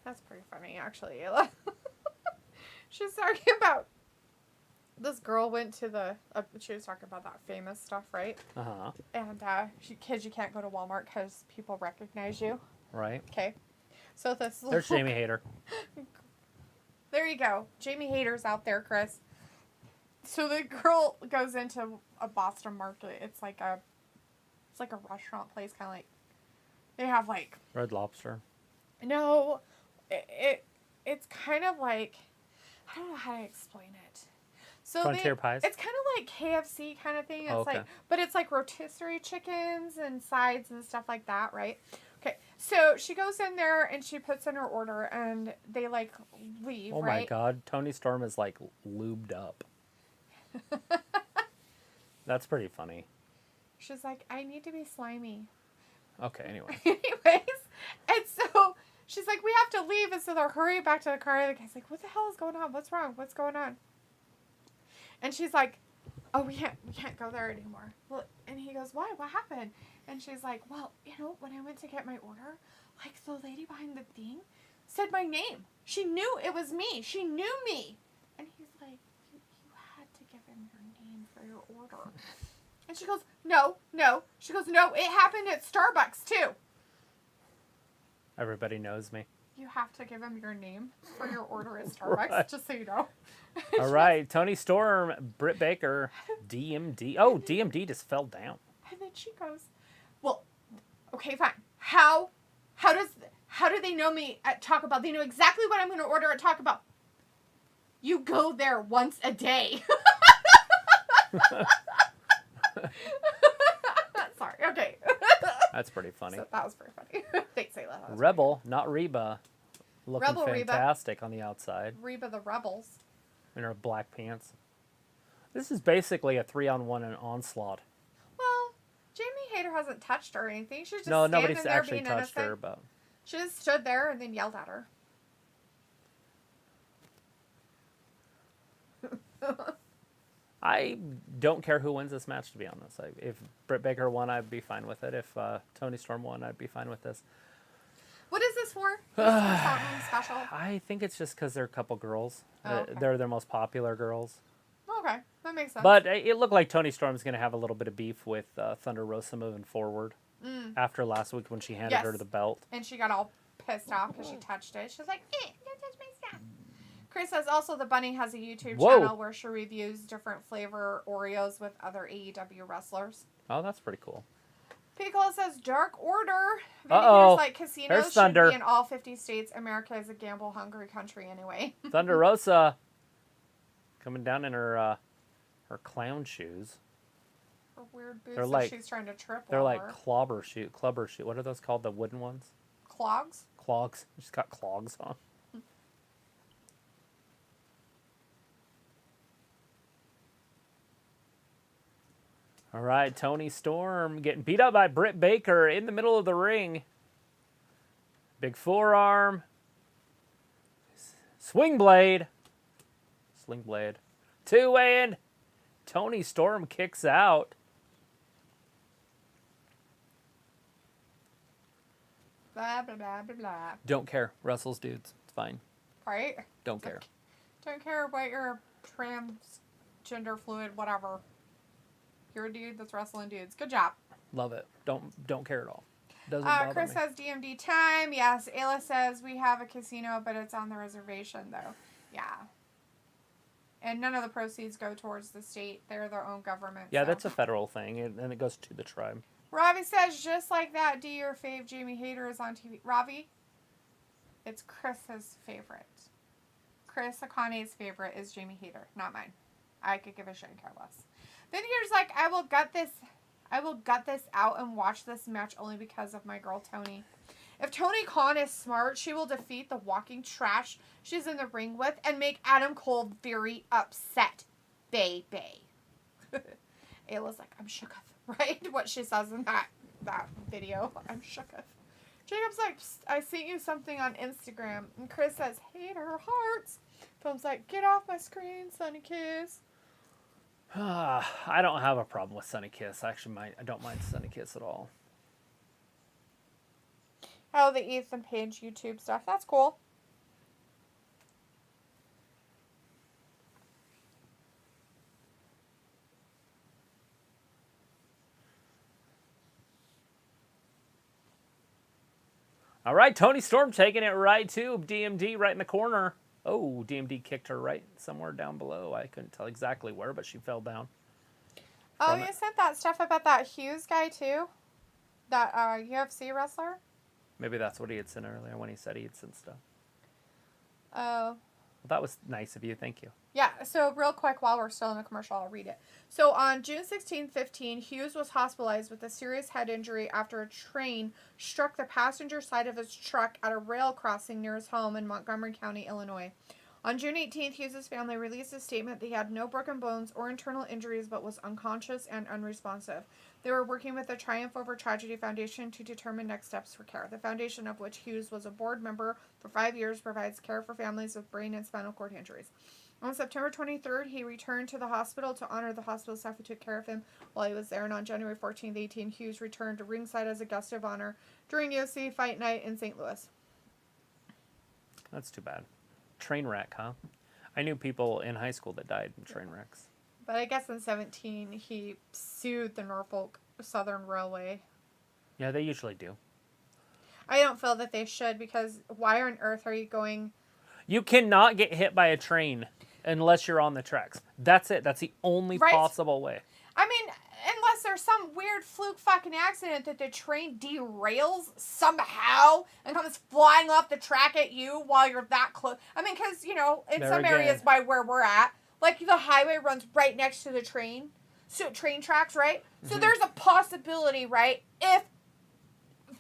That's pretty funny, actually, Ayla. She's talking about this girl went to she was talking about that famous stuff, right? Uh-huh. And kids, you can't go to Walmart because people recognize you. Right. Okay. So There's Jamie Hayter. There you go. Jamie Hayter's out there, Chris. So the girl goes into a Boston market. It's like a restaurant place, kind of like they have like Red Lobster. no, it's kind of like I don't know how to explain it. So Frontier pies? It's kind of like KFC kind of thing. It's okay. but it's like rotisserie chickens and sides and stuff like that, right? Okay, so she goes in there and she puts in her order and they like leave, Oh right? my God, Tony Storm is like lubed up. That's pretty funny. She's like, I need to be slimy. Okay, anyway. Anyways, and so she's like, we have to leave, and so they're hurrying back to the car. And the guy's like, what the hell is going on? What's wrong? What's going on? And she's like, oh, we can't go there anymore. Well, and he goes, why? What happened? And she's like, well, when I went to get my order, like the lady behind the thing said my name. She knew it was me. She knew me. And he's like, you had to give him your name for your order. And she goes, no. She goes, no, it happened at Starbucks too. Everybody knows me. You have to give him your name for your order at Starbucks, Right. just so you know. All right, Tony Storm, Britt Baker, DMD. Oh, DMD just fell down. And then she goes, well, okay, fine. How do they know me at Taco Bell? They know exactly what I'm going to order at Taco Bell. You go there once a day. Sorry, okay. That's pretty funny. So that was pretty funny. Thanks, Ayla. Rebel, not Reba. Looking Rebel Reba. fantastic on the outside. Reba the Rebels. In her black pants. This is basically a 3-on-1 and onslaught. Well, Jamie Hayter hasn't touched her or anything. She's just No, standing nobody's there actually being touched innocent. her, but She just stood there and then yelled at her. I don't care who wins this match, to be honest. If Britt Baker won, I'd be fine with it. If Tony Storm won, I'd be fine with this. What is this for? Something special? I think it's just because they're a couple girls. Oh, okay. They're their most popular girls. Okay, that makes sense. But it looked like Tony Storm's going to have a little bit of beef with Thunder Rosa moving forward. After last week when she handed her the belt. And she got all pissed off because she touched it. She was like, don't touch my stuff. Chris says also the Bunny has a YouTube channel where she reviews different flavor Oreos with other AEW wrestlers. Oh, that's pretty cool. Piccolo says Dark Order. Uh-oh. Like casinos There's should Thunder. be in all 50 states. America is a gamble-hungry country anyway. Thunder Rosa coming down in her clown shoes. Her weird boots They're that like- she's trying to trip They're over. like clubber shoe. What are those called? The wooden ones? Clogs? Clogs. She's got clogs on. All right, Tony Storm getting beat up by Britt Baker in the middle of the ring. Big forearm. Swing blade. Sling blade. 2-way in. Tony Storm kicks out. Blah, blah, blah, blah, blah. Don't care. Wrestles dudes. It's fine. Right? Don't care. Don't care about your transgender fluid, whatever. You're a dude that's wrestling dudes. Good job. Love it. Don't care at all. Doesn't bother Chris me. says DMD time. Yes. Ayla says we have a casino, but it's on the reservation, though. Yeah. And none of the proceeds go towards the state. They're their own government. Yeah, so. that's a federal thing, and it goes to the tribe. Ravi says, just like that, do your fave Jamie Hayter is on TV. Ravi, it's Chris's favorite. Chris Akane's favorite is Jamie Hayter, not mine. I could give a shit and care less. Then here's like, I will gut this out and watch this match only because of my girl Tony. If Tony Khan is smart, she will defeat the walking trash she's in the ring with and make Adam Cole very upset. Baby. Ayla's like, I'm shook of, right? What she says in that video. I'm shook of. Jacob's like, I sent you something on Instagram. And Chris says, hater hearts. Tom's like, get off my screen, Sunny Kiss. I don't have a problem with Sunny Kiss. I don't mind Sunny Kiss at all. Oh, the Ethan Page YouTube stuff. That's cool. All right, Tony Storm taking it right to DMD right in the corner. Oh, DMD kicked her right somewhere down below. I couldn't tell exactly where, but she fell down. Oh, you sent that stuff about that Hughes guy too? That UFC wrestler? Maybe that's what he had sent earlier when he said he had sent stuff. Oh. Well, that was nice of you. Thank you. Yeah, so real quick, while we're still in the commercial, I'll read it. So on June 16, 15, Hughes was hospitalized with a serious head injury after a train struck the passenger side of his truck at a rail crossing near his home in Montgomery County, Illinois. On June 18th, Hughes' family released a statement that he had no broken bones or internal injuries but was unconscious and unresponsive. They were working with the Triumph Over Tragedy Foundation to determine next steps for care. The foundation, of which Hughes was a board member for 5 years, provides care for families with brain and spinal cord injuries. On September 23rd, he returned to the hospital to honor the hospital staff who took care of him while he was there. And on January 14th, 18, Hughes returned to ringside as a guest of honor during UFC Fight Night in St. Louis. That's too bad. Train wreck, huh? I knew people in high school that died in train wrecks. But I guess in 17, he sued the Norfolk Southern Railway. Yeah, they usually do. I don't feel that they should, because why on earth are you going... You cannot get hit by a train unless you're on the tracks. That's it. That's the only possible way. I mean, unless there's some weird fluke fucking accident that the train derails somehow and comes flying off the track at you while you're that close. I mean, because, you know, in some areas by where we're at, like the highway runs right next to the train. So train tracks, right? So there's a possibility, right? If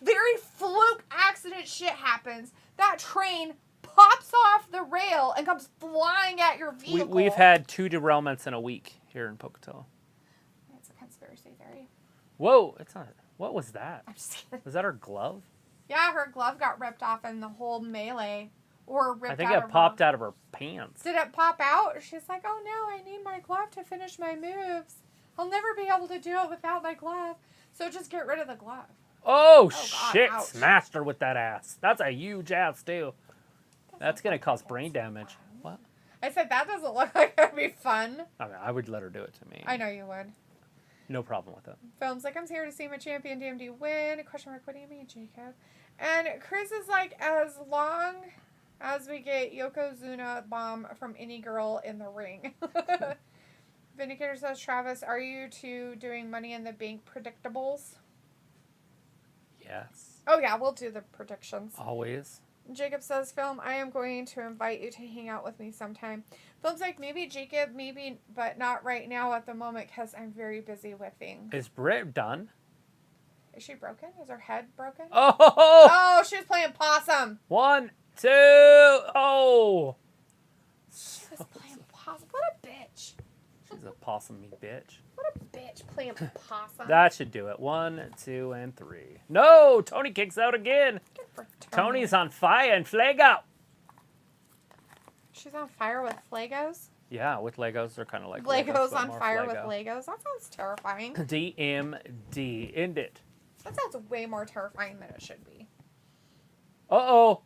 very fluke accident shit happens, that train pops off the rail and comes flying at your vehicle. We've had 2 derailments in a week here in Pocatello. It's a conspiracy theory. Whoa, it's not. What was that? I'm just kidding. Was that her glove? Yeah, her glove got ripped off in the whole melee. Or ripped out. I think it popped out of her pants. Did it pop out? She's like, oh no, I need my glove to finish my moves. I'll never be able to do it without my glove. So just get rid of the glove. Oh, God, shit. ouch. Smashed her with that ass. That's a huge ass, too. That's going to cause brain damage. What? I said, that doesn't look like it would be fun. I mean, I would let her do it to me. I know you would. No problem with it. Film's like, I'm here to see my champion DMD win. Question mark, what do you mean, Jacob? And Chris is like, as long as we get Yokozuna bomb from any girl in the ring. Vindicator says, Travis, are you two doing Money in the Bank predictables? Yes. Oh yeah, we'll do the predictions. Always. Jacob says, Film, I am going to invite you to hang out with me sometime. Film's like, maybe Jacob, maybe, but not right now at the moment because I'm very busy with things. Is Britt done? Is she broken? Is her head broken? Oh! Oh, she was playing possum. 1, 2, oh! She was playing possum. What a bitch. She's a possum-y bitch. What a bitch playing possum. That should do it. 1, 2, and 3. No! Tony kicks out again. Good for Tony. Tony's on fire and Flago. She's on fire with Legos? Yeah, with Legos. They're kind of like Legos but on more fire Flago. with Legos? That sounds terrifying. DMD. End it. That sounds way more terrifying than it should be. Uh-oh.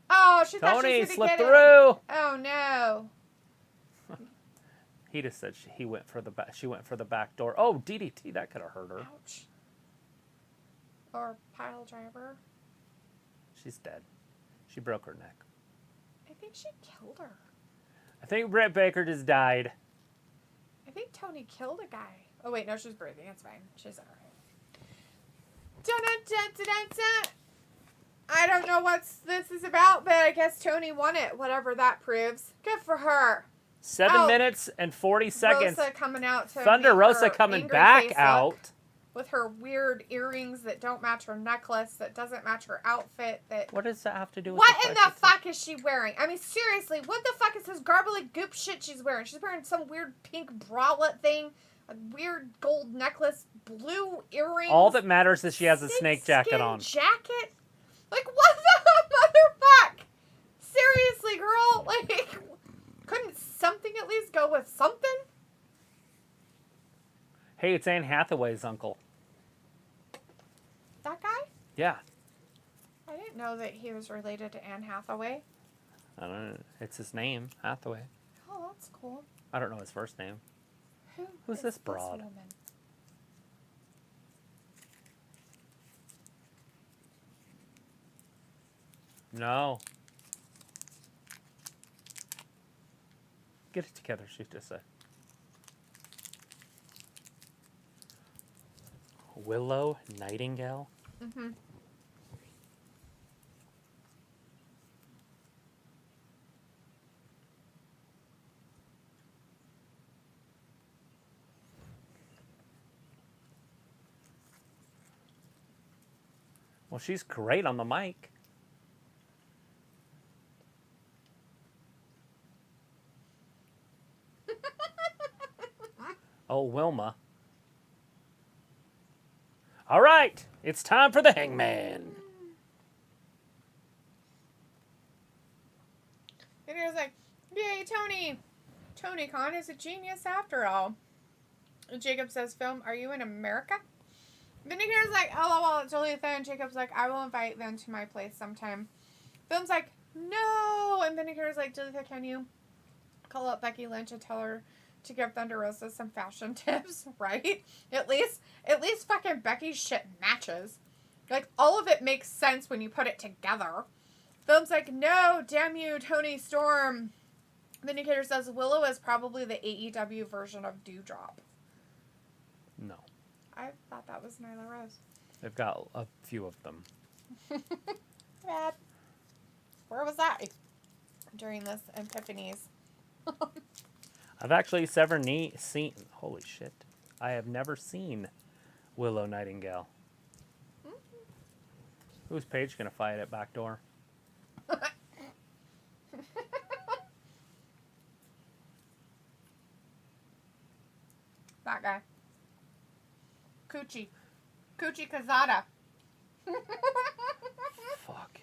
Oh, she thought Tony she was going to slipped get through. it. Oh, no. He just said he went for the back. She went for the back door. Oh, DDT. That could have hurt her. Ouch. Or pile driver. She's dead. She broke her neck. I think she killed her. I think Britt Baker just died. I think Tony killed a guy. Oh, wait, no, she's breathing. It's fine. She's all right. Dun-dun-dun-dun-dun-dun. I don't know what this is about, but I guess Tony won it, whatever that proves. Good for her. 7 minutes and 40 seconds. Rosa coming out to Thunder make Rosa her coming angry back face out. look with her weird earrings that don't match her necklace, that doesn't match her outfit. That What does that have to do with what the in fact the that- fuck is she wearing? I mean, seriously, what the fuck is this garbly goop shit she's wearing? She's wearing some weird pink bralette thing, a weird gold necklace, blue earrings. All that matters is she has a snake jacket snakeskin on. Jacket? Like, what the motherfuck? Seriously, girl? Like, couldn't something at least go with something? Hey, it's Anne Hathaway's uncle. That guy? Yeah. I didn't know that he was related to Anne Hathaway. I don't know. It's his name, Hathaway. Oh, that's cool. I don't know his first name. Who's is this broad? woman? No. Get it together, she just said. Willow Nightingale? Mm-hmm. Well, she's great on the mic. Oh, Wilma. All right, it's time for the Hangman. And he was like, yay, Tony. Tony Khan is a genius after all. And Jacob says, Film, are you in America? Then he hears like, LOL, it's Jolitha. And Jacob's like, I will invite them to my place sometime. Film's like, no. And then he hears like, Jolitha, can you call up Becky Lynch and tell her to give Thunder Rosa some fashion tips, right? At least fucking Becky's shit matches. Like, all of it makes sense when you put it together. Film's like, no, damn you, Tony Storm. Vindicator says Willow is probably the AEW version of Dewdrop. No. I thought that was Nyla Rose. They've got a few of them. Bad. Where was I during this Epiphanies? I've actually seen... Holy shit. I have never seen Willow Nightingale. Mm-hmm. Who's Paige going to fight at back door? That guy. Coochie Kazada. Fuck.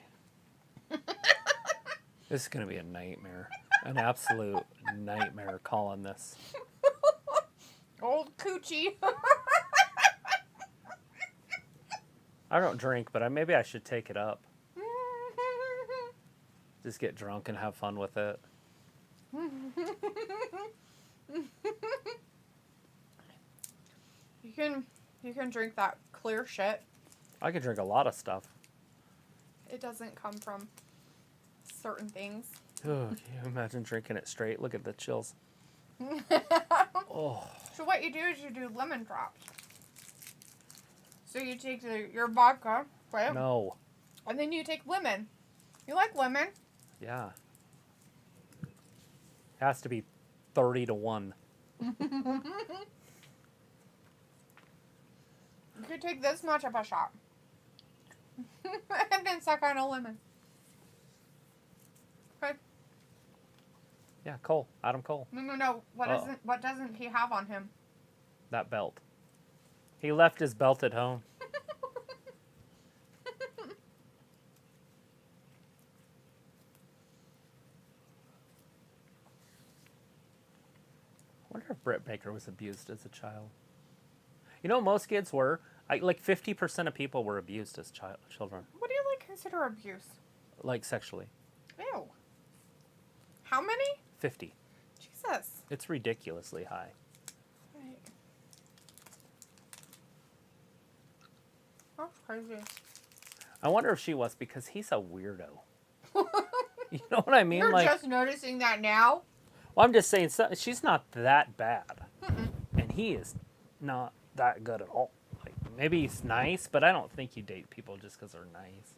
This is going to be a nightmare. An absolute nightmare calling this. Old Coochie. I don't drink, but maybe I should take it up. Just get drunk and have fun with it. You can drink that clear shit. I could drink a lot of stuff. It doesn't come from certain things. Oh, can you imagine drinking it straight? Look at the chills. Oh. So what you do is you do lemon drops. So you take your vodka, right? No. And then you take lemon. You like lemon? Yeah. Has to be 30-1. You could take this much of a shot. And then suck on a lemon. Okay. Yeah, Cole. Adam Cole. No. What doesn't he have on him? That belt. He left his belt at home. I wonder if Britt Baker was abused as a child. You know, most kids were. Like 50% of people were abused as children. What do you consider abuse? Like sexually. Ew. How many? 50. Jesus. It's ridiculously high. Right. That's crazy. I wonder if she was, because he's a weirdo. You know what I mean? You're like, just noticing that now? well, I'm just saying, she's not that bad. Mm-mm. And he is not that good at all. Like, maybe he's nice, but I don't think you date people just because they're nice.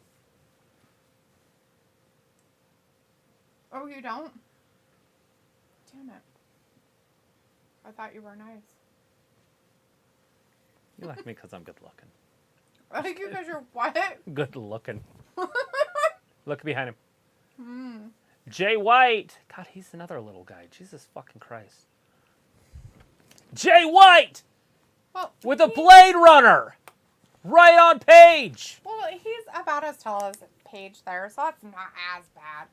Oh, you don't? Damn it. I thought you were nice. You like me because I'm good looking. I think you because you're what? Good looking. Look behind him. Jay White. God, he's another little guy. Jesus fucking Christ. Jay White! Well, With a Blade Runner! Right on Paige! Well, he's about as tall as Paige there, so that's not as bad.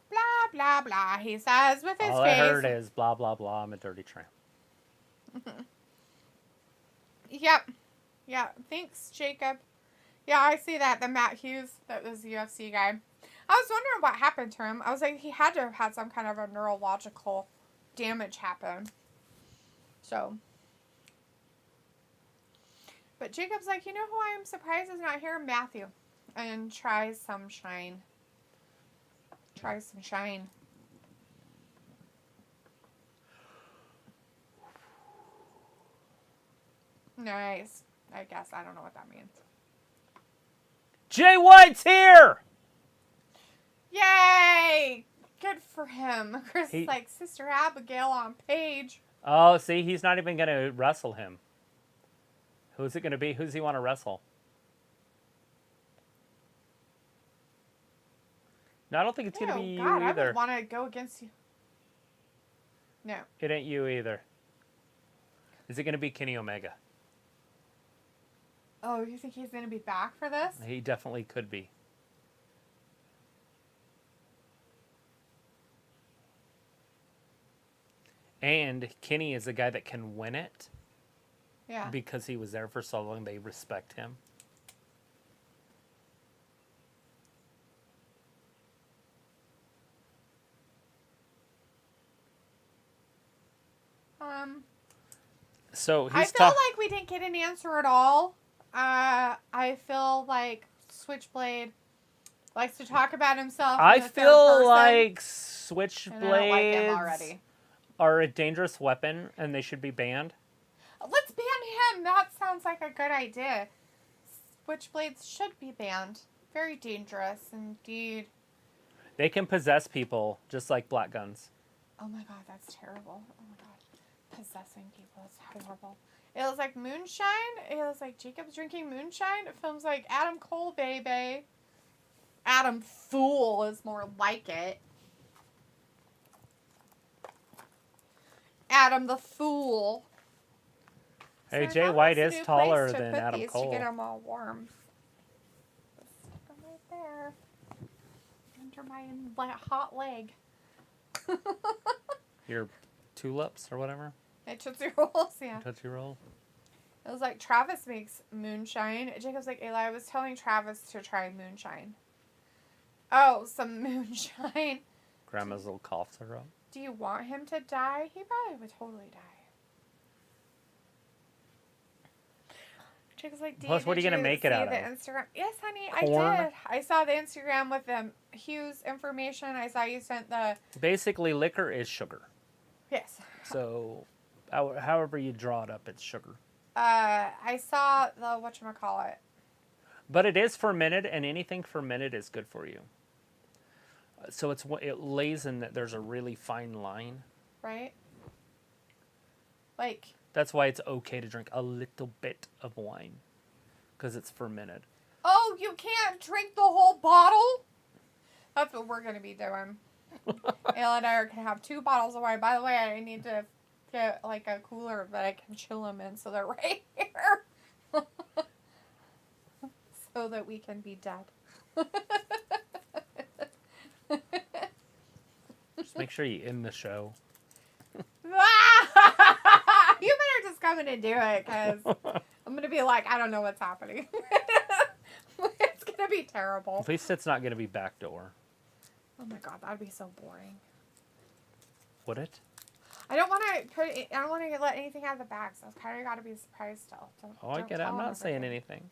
Blah, blah, blah, he says with his All face. I heard is blah, blah, blah, I'm a dirty tramp. Yep. Yeah, thanks, Jacob. Yeah, I see that. The Matt Hughes, that was the UFC guy. I was wondering what happened to him. I was like, he had to have had some kind of a neurological damage happen. So. But Jacob's like, you know who I am surprised is not here? Matthew. And tries some shine. Tries some shine. Nice. I guess. I don't know what that means. Jay White's here! Yay! Good for him. Chris is like, Sister Abigail on Paige. Oh, see, he's not even going to wrestle him. Who's it going to be? Who's he want to wrestle? No, I don't think it's going to be you God, either. I would want to go against you. No. It ain't you either. Is it going to be Kenny Omega? Oh, you think he's going to be back for this? He definitely could be. And Kenny is the guy that can win it. Yeah. Because he was there for so long, they respect him. So I feel like we didn't get an answer at all. I feel like Switchblade likes to talk about himself. I feel like and I don't like him Switchblades already. are a dangerous weapon, and they should be banned. Let's ban him. That sounds like a good idea. Switchblades should be banned. Very dangerous indeed. They can possess people just like black guns. Oh my god, that's terrible. Oh my god. Possessing people is horrible. It was like moonshine. It was like Jacob's drinking moonshine. It films like Adam Cole, baby. Adam Fool is more like it. Adam the Fool. Hey, So Jay that White was is a new taller place to than put Adam these Cole. To get them all warm. Stick them right there. Under my hot leg. Your tulips or whatever? Tootsie Rolls, yeah. Tootsie Roll? It was like, Travis makes moonshine. Jacob's like, Eli, I was telling Travis to try moonshine. Oh, some moonshine. Grandma's little cough syrup. Do you want him to die? He probably would totally die. Jacob's like, Plus, what are you going to make it out of? Instagram? Yes, honey, Corn? I did. I saw the Instagram with Hugh's information. I saw you sent the... Basically, liquor is sugar. Yes. So, however you draw it up, it's sugar. I saw the whatchamacallit. But it is fermented, and anything fermented is good for you. So it lays in that there's a really fine line. Right? Like... That's why it's okay to drink a little bit of wine. Because it's fermented. Oh, you can't drink the whole bottle? That's what we're going to be doing. Ayla and I are going to have 2 bottles of wine. By the way, I need to get like a cooler that I can chill them in so they're right here. So that we can be dead. Just make sure you end the show. You better just come in and do it, because I'm going to be like, I don't know what's happening. It's going to be terrible. At least it's not going to be backdoor. Oh my god, that'd be so boring. Would it? I don't want to let anything out of the bag, so it's kind of got to be a surprise still. Oh, I get it. I'm not saying anything.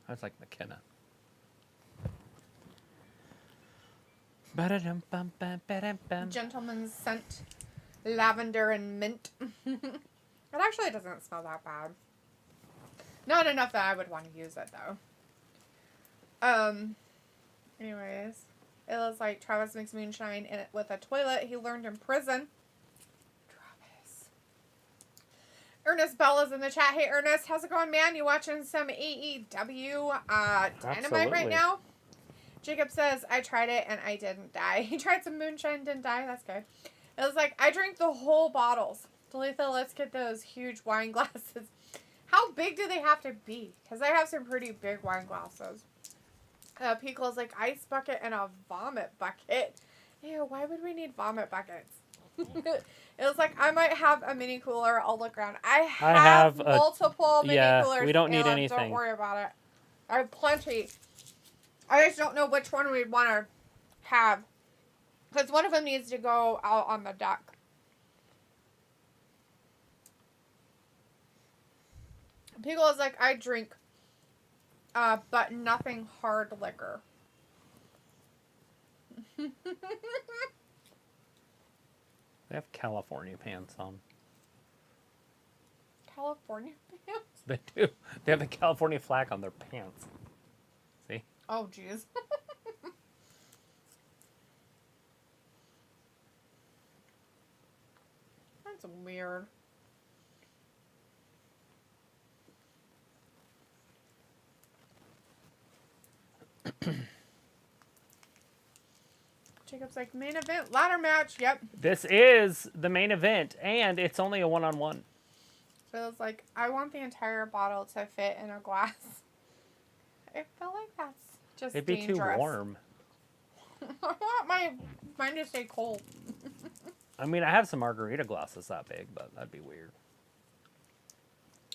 I was like McKenna. Gentleman's scent, lavender and mint. It actually doesn't smell that bad. Not enough that I would want to use it though. Anyways, it was like Travis makes moonshine in it with a toilet he learned in prison. Travis. Ernest Bella's in the chat. Hey, Ernest, how's it going, man? You watching some AEW Dynamite right now? Jacob says, I tried it and I didn't die. He tried some moonshine, didn't die. That's good. It was like, I drink the whole bottles. Talitha, let's get those huge wine glasses. How big do they have to be? Because I have some pretty big wine glasses. Pico's like, ice bucket and a vomit bucket. Ew, why would we need vomit buckets? It was like, I might have a mini cooler. I'll look around. I have multiple mini coolers. We don't need Ayla, anything. Don't worry about it. I have plenty. I just don't know which one we'd want to have. Because one of them needs to go out on the deck. Pico is like, I drink, but nothing hard liquor. They have California pants on. California pants? They do. They have the California flag on their pants. See? Oh, jeez. That's weird. Jacob's like, main event, ladder match. Yep. This is the main event, and it's only a one-on-one. So it's like, I want the entire bottle to fit in a glass. I feel like that's just It'd be dangerous. too warm. I want mine to stay cold. I mean, I have some margarita glasses that big, but that'd be weird.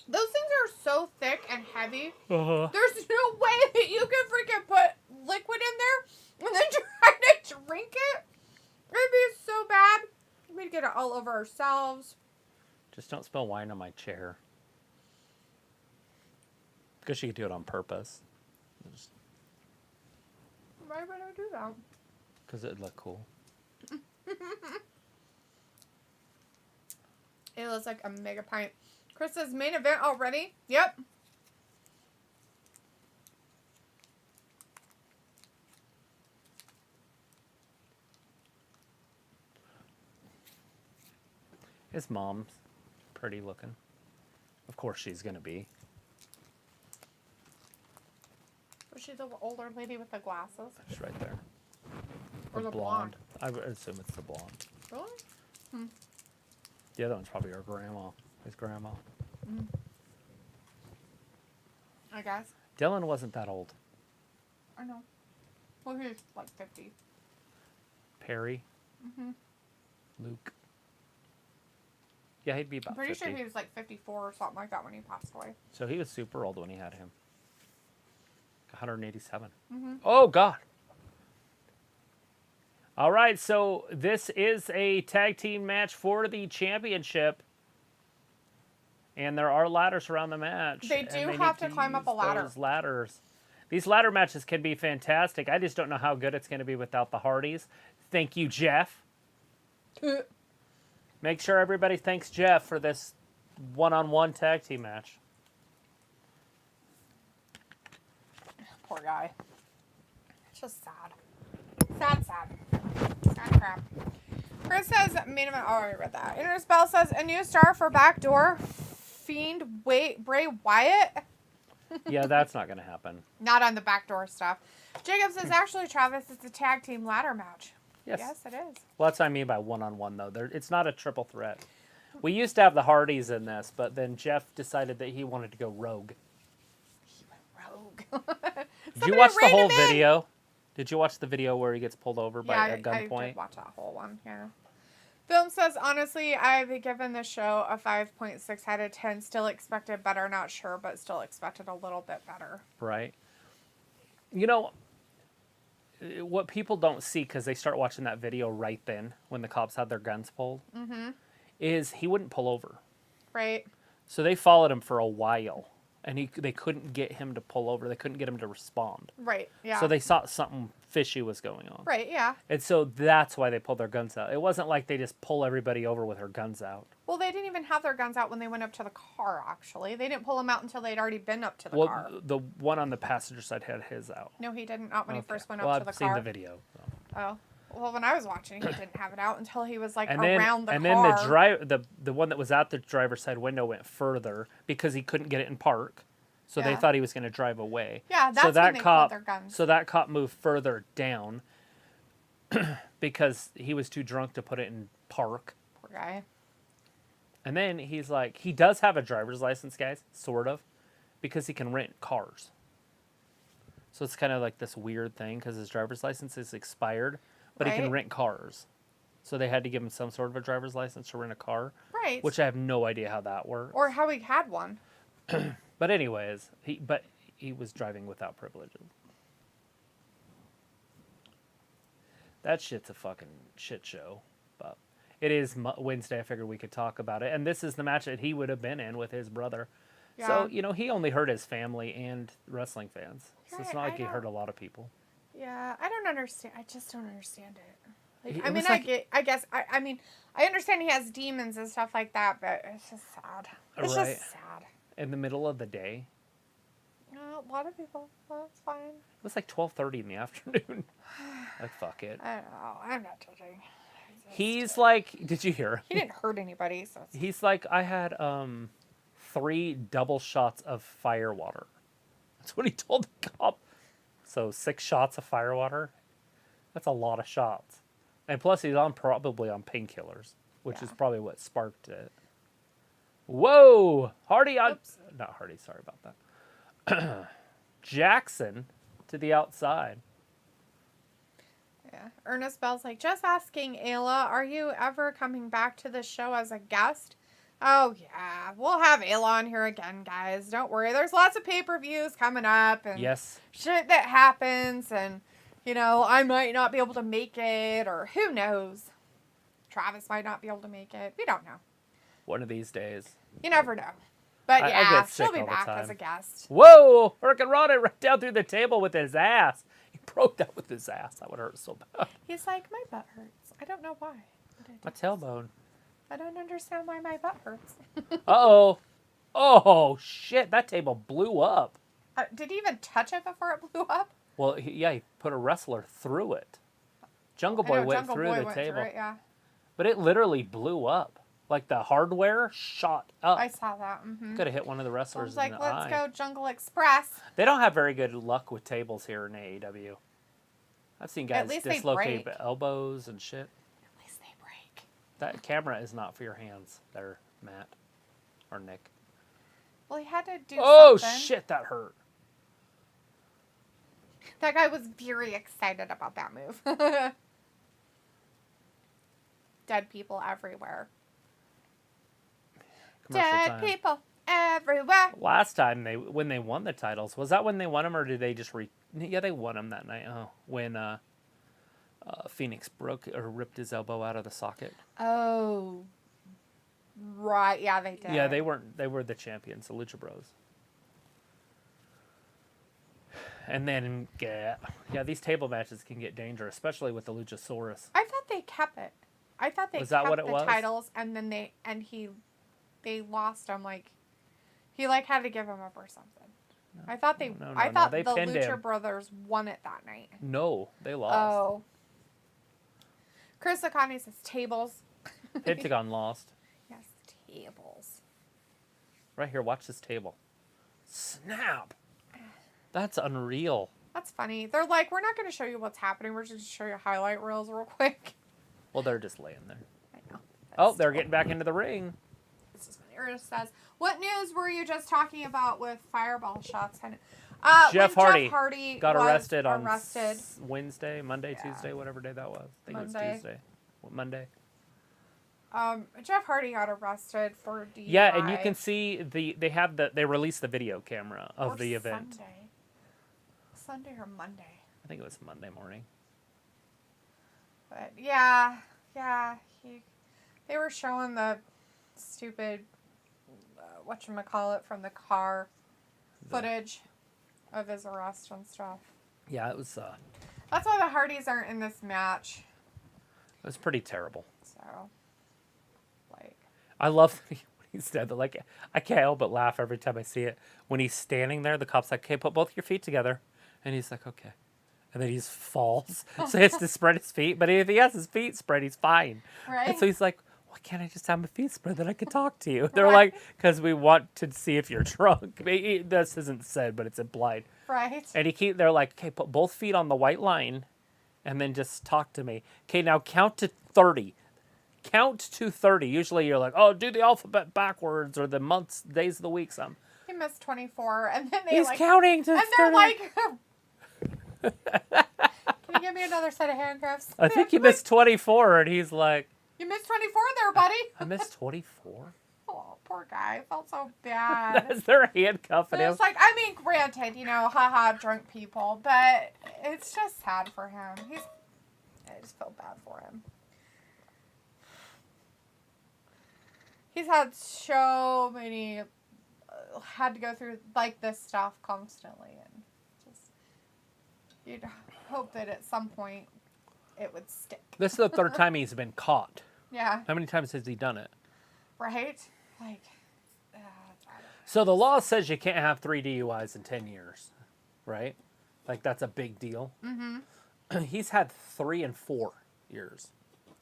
Those things are so thick and heavy. Uh-huh. There's no way that you can freaking put liquid in there and then try to drink it. It'd be so bad. We'd get it all over ourselves. Just don't spill wine on my chair. Because she could do it on purpose. Why would I do that? Because it'd look cool. It looks like a mega pint. Chris says, main event already? Yep. His mom's pretty looking. Of course she's going to be. Was she the older lady with the glasses? She's right there. Or the blonde? I would assume it's the blonde. Really? Hmm. The other one's probably her grandma. His grandma. Mm. I guess. Dylan wasn't that old. I know. Well, he was like 50. Perry. Mm-hmm. Luke. Yeah, he'd be about I'm pretty 50. sure he was like 54 or something like that when he passed away. So he was super old when he had him. 187. Mm-hmm. Oh, God. All right, so this is a tag team match for the championship. And there are ladders around the match. They do have to climb up a ladder. Those ladders. These ladder matches can be fantastic. I just don't know how good it's going to be without the Hardys. Thank you, Jeff. Make sure everybody thanks Jeff for this one-on-one tag team match. Poor guy. It's just sad. Sad. Sad crap. Chris says, main event, oh, I already read that. Ernest Bell says, a new star for Backdoor Fiend Bray Wyatt. Yeah, that's not going to happen. Not on the backdoor stuff. Jacob says, actually, Travis, it's a tag team ladder match. Yes. Yes, it is. Well, that's what I mean by one-on-one, though. It's not a triple threat. We used to have the Hardys in this, but then Jeff decided that he wanted to go rogue. He went rogue. Did you watch the whole video? Did you watch the video where he gets pulled over by a gunpoint? I did watch that whole one, yeah. Film says, honestly, I've given the show a 5.6 out of 10. Still expected better, not sure, but still expected a little bit better. Right. You know, what people don't see, because they start watching that video right then, when the cops had their guns pulled, is he wouldn't pull over. Right. So they followed him for a while, and they couldn't get him to pull over. They couldn't get him to respond. Right, yeah. So they saw something fishy was going on. Right, yeah. And so that's why they pulled their guns out. It wasn't like they just pull everybody over with their guns out. Well, they didn't even have their guns out when they went up to the car, actually. They didn't pull them out until they'd already been up to the car. The one on the passenger side had his out. No, he didn't. Not when he first went well, up to the car. I've seen the video. So. Oh. Well, when I was watching, he didn't have it out until he was like And around then, the and car. then the one that was out the driver's side window went further because he couldn't get it in park. So they Yeah. thought he was going to drive away. Yeah, that's so that when they cop, pulled their guns. So that cop moved further down because he was too drunk to put it in park. Poor guy. And then he's like, he does have a driver's license, guys, sort of, because he can rent cars. So it's kind of like this weird thing because his driver's license is expired, but he can Right. rent cars. So they had to give him some sort of a driver's license to rent a car, Right. which I have no idea how that works. Or how he had one. But anyways, he was driving without privileges. That shit's a fucking shit show. But it is Wednesday. I figured we could talk about it. And this is the match that he would have been in with his brother. Yeah. So, he only hurt his family and wrestling fans. So it's Right, not like I he hurt don't- a lot of people. Yeah, I don't understand. I just don't understand it. Like, It I mean, was like- I mean, I understand he has demons and stuff like that, but it's just sad. It's Right. just sad. In the middle of the day. A lot of people. Well, it's fine. It was like 12:30 in the afternoon. Like, fuck it. I don't know. I'm not judging. He's like, did you hear? He didn't hurt anybody, so it's He's like, I had 3 double shots of fire water. That's what he told the cop. So 6 shots of fire water. That's a lot of shots. And plus he's probably on painkillers, which is Yeah. probably what sparked it. Whoa! Hardy on... Oops. Not Hardy, sorry about that. Jackson to the outside. Yeah. Ernest Bell's like, just asking Ayla, are you ever coming back to the show as a guest? Oh, yeah. We'll have Ayla on here again, guys. Don't worry. There's lots of pay-per-views coming up and Yes. shit that happens. And, I might not be able to make it, or who knows. Travis might not be able to make it. We don't know. One of these days. You never know. But I yeah, get she'll sick be all the back time. as a guest. Whoa! Hurricane Rana right down through the table with his ass. He broke that with his ass. That would hurt so bad. He's like, my butt hurts. I don't know why. But it My does. tailbone. I don't understand why my butt hurts. Uh-oh. Oh, shit. That table blew up. Did he even touch it before it blew up? Well, he put a wrestler through it. Jungle I Boy know, went Jungle through Boy the went table. through it, yeah. But it literally blew up. Like the hardware shot up. I saw that. Mm-hmm. Could have hit one of the I wrestlers was like, in the let's eye. go Jungle Express. They don't have very good luck with tables here in AEW. I've seen guys least they dislocate break. elbows and shit. At least they break. That camera is not for your hands there, Matt. Or Nick. Well, he had to do Oh, something. shit, that hurt. That guy was very excited about that move. Dead people everywhere. Commercial Dead time. people everywhere. Last time when they won the titles, was that when they won them, or did they just Yeah, they won them that night. Oh, when Phoenix broke or ripped his elbow out of the socket. Oh. Right. Yeah, they did. Yeah, they weren't. They were the champions, the Lucha Bros. And then yeah, these table matches can get dangerous, especially with the Luchasaurus. I thought they kept it. I thought they Was that kept what it the was? titles, and then they lost them. Like he had to give them up or something. I thought they. No, I thought they the pinned Lucha him. Brothers won it that night. No, they lost. Oh. Chris Akane says tables. Pentagon lost. Yes, tables. Right here, watch this table. Snap. That's unreal. That's funny. They're like, we're not going to show you what's happening. We're just going to show you highlight reels real quick. Well, they're just laying there. I know. Oh, they're getting back into the ring. This is funny. Ernest says, what news were you just talking about with fireball shots? Jeff when Hardy Jeff Hardy got was arrested on arrested. Wednesday, Monday, Yeah. Tuesday, whatever day that was. I think it Monday. was Tuesday. What, Monday. Jeff Hardy got arrested for DUI. Yeah, and you can see they released the video camera of Or the event. Sunday or Monday. I think it was Monday morning. But yeah, they were showing the stupid, whatchamacallit from the car footage of his arrest and stuff. Yeah, it was That's why the Hardys aren't in this match. pretty terrible. So, like, I love when he said that. Like, I can't help but laugh every time I see it. When he's standing there, the cop's like, "Okay, put both your feet together," and he's like, "Okay," and then he just falls. So he has to spread his feet. But if he has his feet spread, he's fine. Right. And so he's like, why can't I just have my feet spread, then I could talk to you? They're like, because we want to see if you're drunk. This isn't said, but it's implied. Right. And they're like, okay, put both feet on the white line, and then just talk to me. Okay, now count to 30. Count to 30. Usually you're like, oh, do the alphabet backwards or the months, days of the week, some. He missed 24, and then they He's counting to 30. And they're like, can you give me another set of handcuffs? I think he missed 24, and he's like, You missed 24 there, buddy. I missed 24? Oh, poor guy. I felt so bad. They're handcuffing him. It's like, I mean, granted, haha, drunk people, but it's just sad for him. I just feel bad for him. He's had so many, had to go through, like, this stuff constantly, and just, you'd hope that at some point it would stick. This is the third time he's been caught. Yeah. How many times has he done it? Right? Like, So the law says you can't have 3 DUIs in 10 years, right? Like, that's a big deal. Mm-hmm. He's had 3 and 4 years.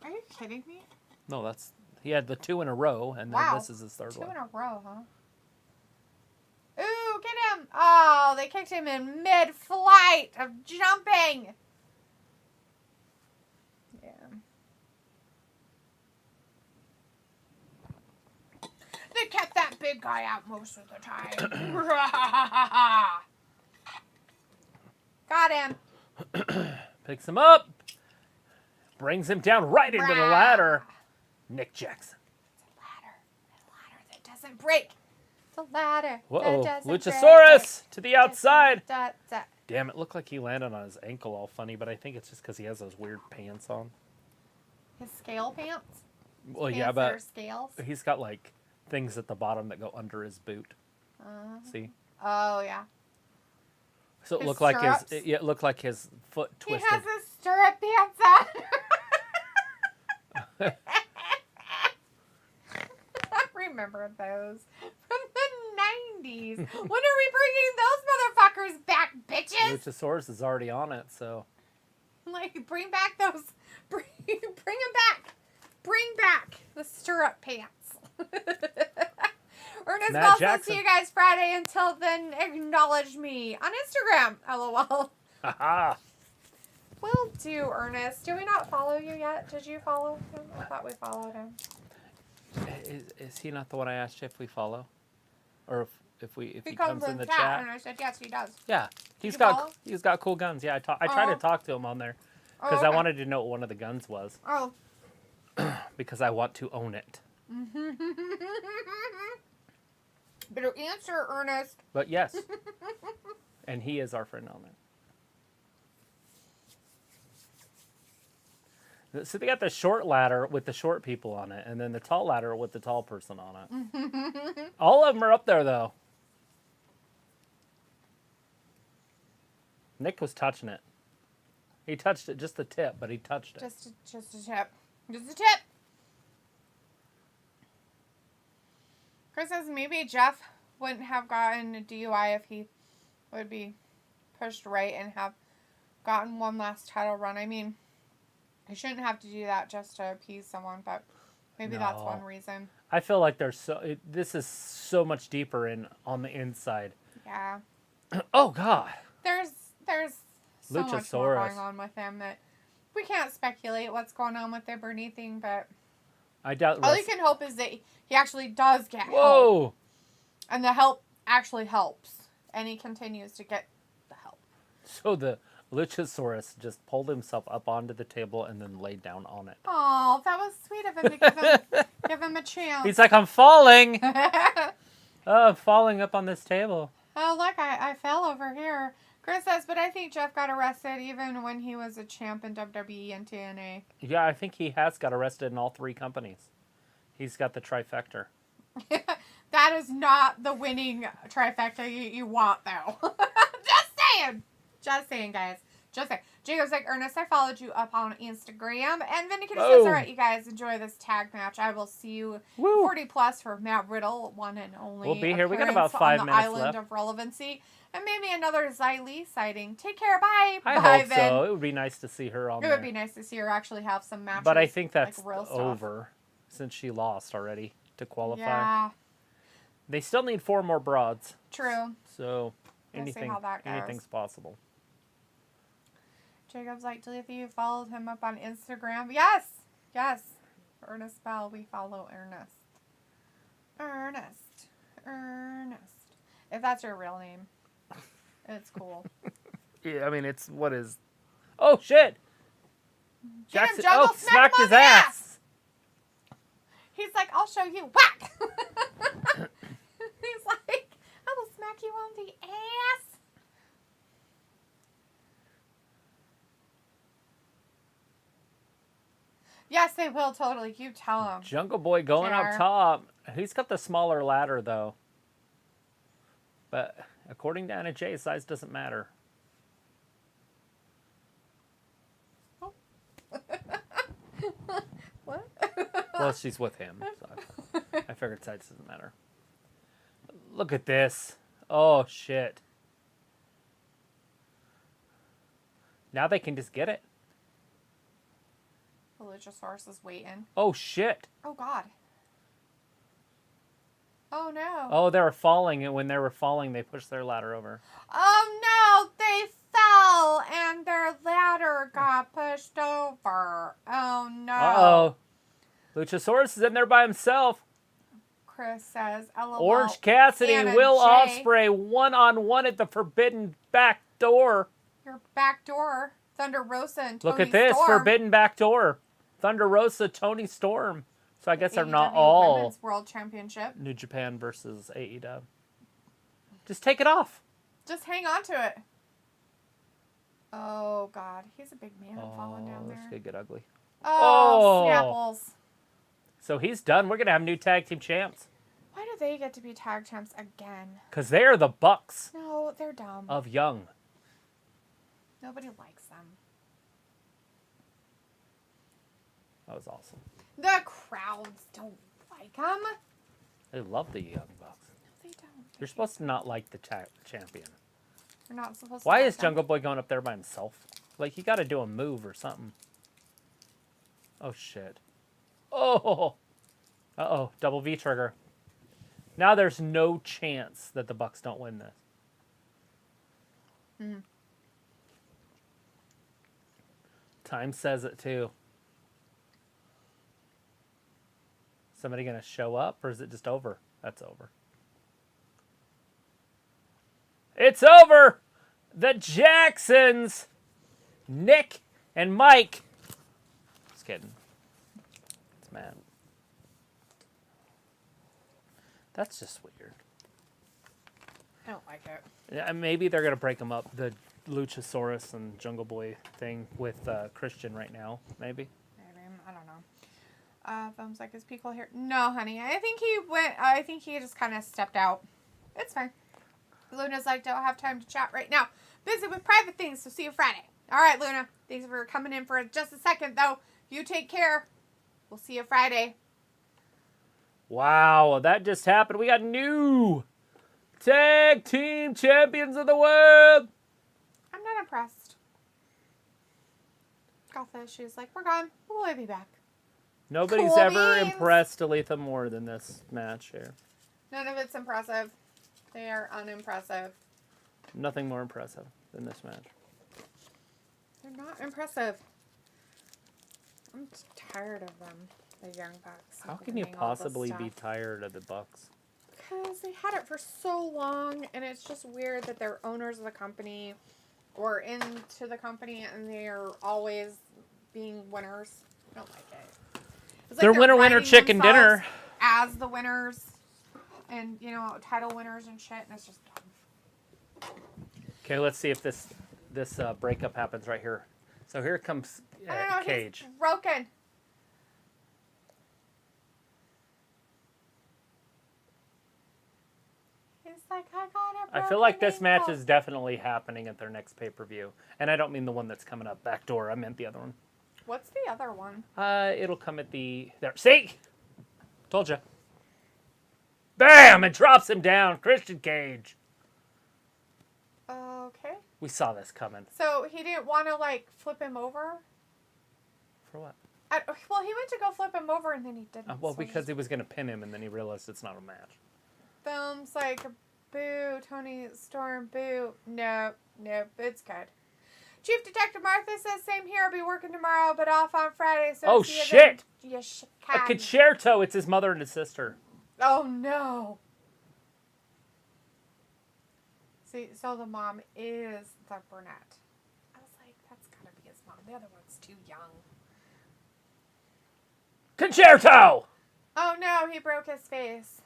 are you kidding me? No, he had the 2 in a row, and then Wow. this is his third 2 one. in a row, huh? Ooh, get him! Oh, they kicked him in mid-flight of jumping. Yeah. They kept that big guy out most of the time. Got him. Picks him up, brings him down right into the Rah. ladder. Nick Jackson. It's a ladder that doesn't break. It's a ladder Whoa, that doesn't Luchasaurus to the outside. break. Damn, it looked like he landed on his ankle all funny, but I think it's just because he has those weird pants on. His scale pants? Well, yeah, Pants that are but scales? he's got like things at the bottom that go under his boot. See? Oh, yeah. So it His looked like stirrups? it looked like his foot He twisted. has his stirrup pants on. I remember those from the 90s. When are we bringing those motherfuckers back, bitches? Luchasaurus is already on it, so Like, bring back those. Bring them back. Bring back the stirrup pants. Ernest Matt Bell says, Jackson. see you guys Friday. Until then, acknowledge me on Instagram. LOL. haha. Will do, Ernest. Do we not follow you yet? Did you follow him? I thought we followed him. Is he not the one I asked you if we follow, or if he He comes in the chat? and I said yes, he does. Yeah, you he's follow? got cool guns. Yeah, I tried to Oh. talk to him on there because Oh, I okay. wanted to know what one of the guns was Oh. because I want to own it. Better answer, Ernest. But yes, and he is our friend on there. So they got the short ladder with the short people on it, and then the tall ladder with the tall person on it. All of them are up there, though. Nick was touching it. He touched it, just the tip, but he touched it. Just a tip. Just a tip. Chris says maybe Jeff wouldn't have gotten a DUI if he would be pushed right and have gotten one last title run. I mean, I shouldn't have to do that just to appease someone, but maybe that's No. one reason. I feel like this is so much deeper on the inside. Yeah. Oh God. There's so much more Luchasaurus. going on with him that we can't speculate what's going on with him or anything, but I doubt. all you can hope is that he actually does get help. Whoa. And the help actually helps. And he continues to get the help. So the Luchasaurus just pulled himself up onto the table and then laid down on it. Oh, that was sweet of him to give him a chance. He's like, I'm falling. Oh, I'm falling up on this table. Oh, look, I fell over here. Chris says, but I think Jeff got arrested even when he was a champ in WWE and TNA. Yeah, I think he has got arrested in all 3 companies. He's got the trifecta. That is not the winning trifecta you want, though. Just saying. Just saying, guys. Just saying. Jacob's like, Ernest, I followed you up on Instagram. And Vindicator Boom. says, all right, you guys, enjoy this tag match. I will see you Woo. 40 plus for Matt Riddle, one and only. We'll be here. We got appearance about 5 on the minutes Island left. of Relevancy. And maybe another Xylee sighting. Take care. Bye. I Bye, hope Vin. so. It would be nice to see her on It there. would be nice to see her actually have some matches. But I think that's like real stuff. over since she lost already to qualify. Yeah, They still need 4 more broads. true. So We'll see how that goes. anything's possible. Jacob's like, Talitha, you followed him up on Instagram. Yes. Yes. Ernest Bell, we follow Ernest. Ernest. If that's your real name, it's cool. Yeah, I mean, it's what is... Oh, shit! Get him, Jackson, Jungle, oh, smack smacked him on his the ass! He's like, I'll show you. Whack! He's like, I will smack you on the ass. Yes, they will, totally. You tell him. Jungle Boy going up JR. top. He's got the smaller ladder, though. But according to Anna Jay, size doesn't matter. What? Well, she's with him. So I figured size doesn't matter. Look at this. Oh, shit. Now they can just get it. The Luchasaurus is waiting. Oh, shit. Oh, God. Oh, no. Oh, they were falling, and when they were falling, they pushed their ladder over. Oh, no. They fell, and their ladder got pushed over. Oh, no. Uh-oh. Luchasaurus is in there by himself. Chris says, LOL. Orange Cassidy, Anna Will J. Ospreay, one-on-one at the forbidden back door. Your back door. Thunder Rosa and Tony Look at this, Storm. forbidden back door. Thunder Rosa, Tony Storm. So I guess they're not AEW all Women's World Championship. New Japan versus AEW. Just take it off. Just hang on to it. Oh, God. He's a big man falling down This there. could get ugly. Oh, Snapples. So he's done. We're going to have new tag team champs. Why do they get to be tag champs again? Because they are the Bucks No, they're dumb. of Young. Nobody likes them. That was awesome. The crowds don't like them. They love the Young Bucks. No, they don't. You're supposed to not like the champion. You're not supposed to Why like is them. Jungle Boy going up there by himself? Like, you got to do a move or something. Oh, shit. Oh! Uh-oh. Double V trigger. Now there's no chance that the Bucks don't win this. Mhm. Time says it, too. Somebody going to show up, or is it just over? That's over. It's over! The Jacksons! Nick and Mike. Just kidding. It's Matt. That's just weird. I don't like it. Yeah, maybe they're going to break them up. The Luchasaurus and Jungle Boy thing with Christian right now. Maybe. Maybe. I don't know. Thumbs like, is Pico here? No, honey. I think he went. I think he just kind of stepped out. It's fine. Luna's like, don't have time to chat right now. Busy with private things, so see you Friday. All right, Luna. Thanks for coming in for just a second, though. You take care. We'll see you Friday. Wow, that just happened. We got new tag team champions of the world. I'm not impressed. Gotha, she's like, we're gone. We'll be back. Nobody's Cool ever beans. impressed Aletha more than this match here. None of it's impressive. They are unimpressive. Nothing more impressive than this match. They're not impressive. I'm just tired of them, the Young Bucks. How can you possibly be tired of the Bucks? Because they had it for so long, and it's just weird that they're owners of the company or into the company, and they're always being winners. I don't like it. It's They're winner, winner, writing chicken themselves dinner. as the winners, and title winners and shit, and it's just dumb. Okay, let's see if this breakup happens right here. So here comes I don't know. Cage. He's broken. He's like, I got a I feel like broken this match ankle. is definitely happening at their next pay-per-view. And I don't mean the one that's coming up back door. I meant the other one. What's the other one? It'll come at the... There. See? Told you. Bam! It drops him down. Christian Cage. Okay. We saw this coming. So he didn't want to, like, flip him over? For what? Well, he went to go flip him over and then he didn't. Well, so because he was going to pin him, and then he realized it's not a match. Films like, boo, Tony Storm, boo. Nope, it's good. Chief Detective Martha says, same here, I'll be working tomorrow, but off on Friday. So Oh, see you shit! then. You A concerto. It's his mother and his sister. Oh, no. See, so the mom is the brunette. I was like, that's gotta be his mom. The other one's too young. Concerto! Oh, no, he broke his face.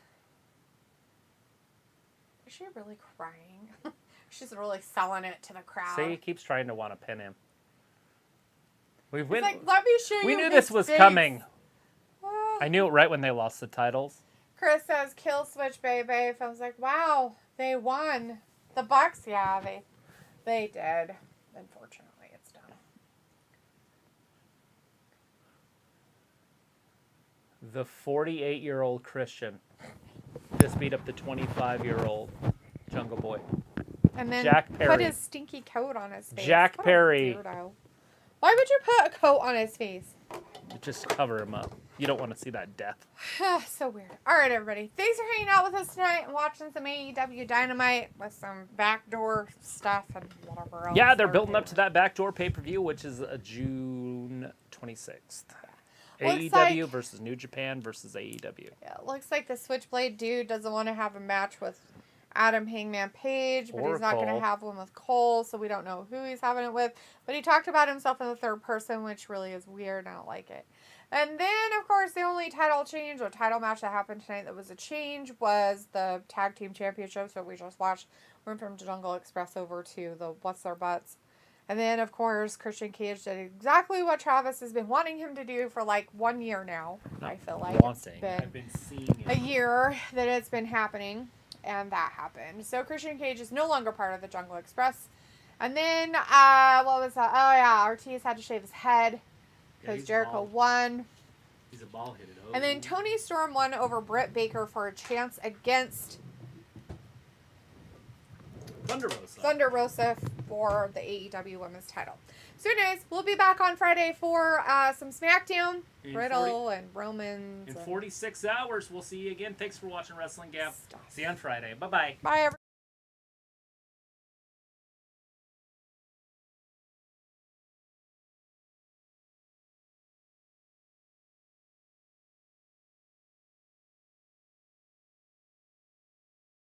Is she really crying? She's really selling it to the crowd. See, he keeps trying to want to pin him. He's like, let me show you We knew his this was face. coming. Ah. I knew it right when they lost the titles. Chris says, kill switch, baby. I was like, wow, they won. The Bucks, yeah, they did. Unfortunately, it's done. The 48-year-old Christian just beat up the 25-year-old Jungle Boy. And then Jack put Perry. his stinky coat on his face. Jack What a Perry. weirdo. Why would you put a coat on his face? Just cover him up. You don't want to see that death. So weird. All right, everybody. Thanks for hanging out with us tonight and watching some AEW Dynamite with some backdoor stuff and whatever else. Yeah, they're building up to that backdoor pay-per-view, which is June 26th. Looks AEW like- versus New Japan versus AEW. Yeah, it looks like the Switchblade dude doesn't want to have a match with Adam Hangman Page, but Or he's not going to Cole. have one with Cole, so we don't know who he's having it with. But he talked about himself in the third person, which really is weird. I don't like it. And then, of course, the only title change or title match that happened tonight that was a change was the Tag Team Championship. So we just watched. Went from Jungle Express over to the What's Their Butts. And then, of course, Christian Cage did exactly what Travis has been wanting him to do for like 1 year now. I feel like Wanting. it's been I've been seeing a it. year that it's been happening, and that happened. So Christian Cage is no longer part of the Jungle Express. And then, what was that? Oh, yeah, Ortiz had to shave his head because Jericho won. He's a ball-headed. And then Tony Storm won over Britt Baker for a chance against Thunder Rosa for the AEW Women's title. So anyways, we'll be back on Friday for some SmackDown. Riddle and Romans. In 46 hours, we'll see you again. Thanks for watching Wrestling Gap. See you on Friday. Bye-bye. Bye, everybody.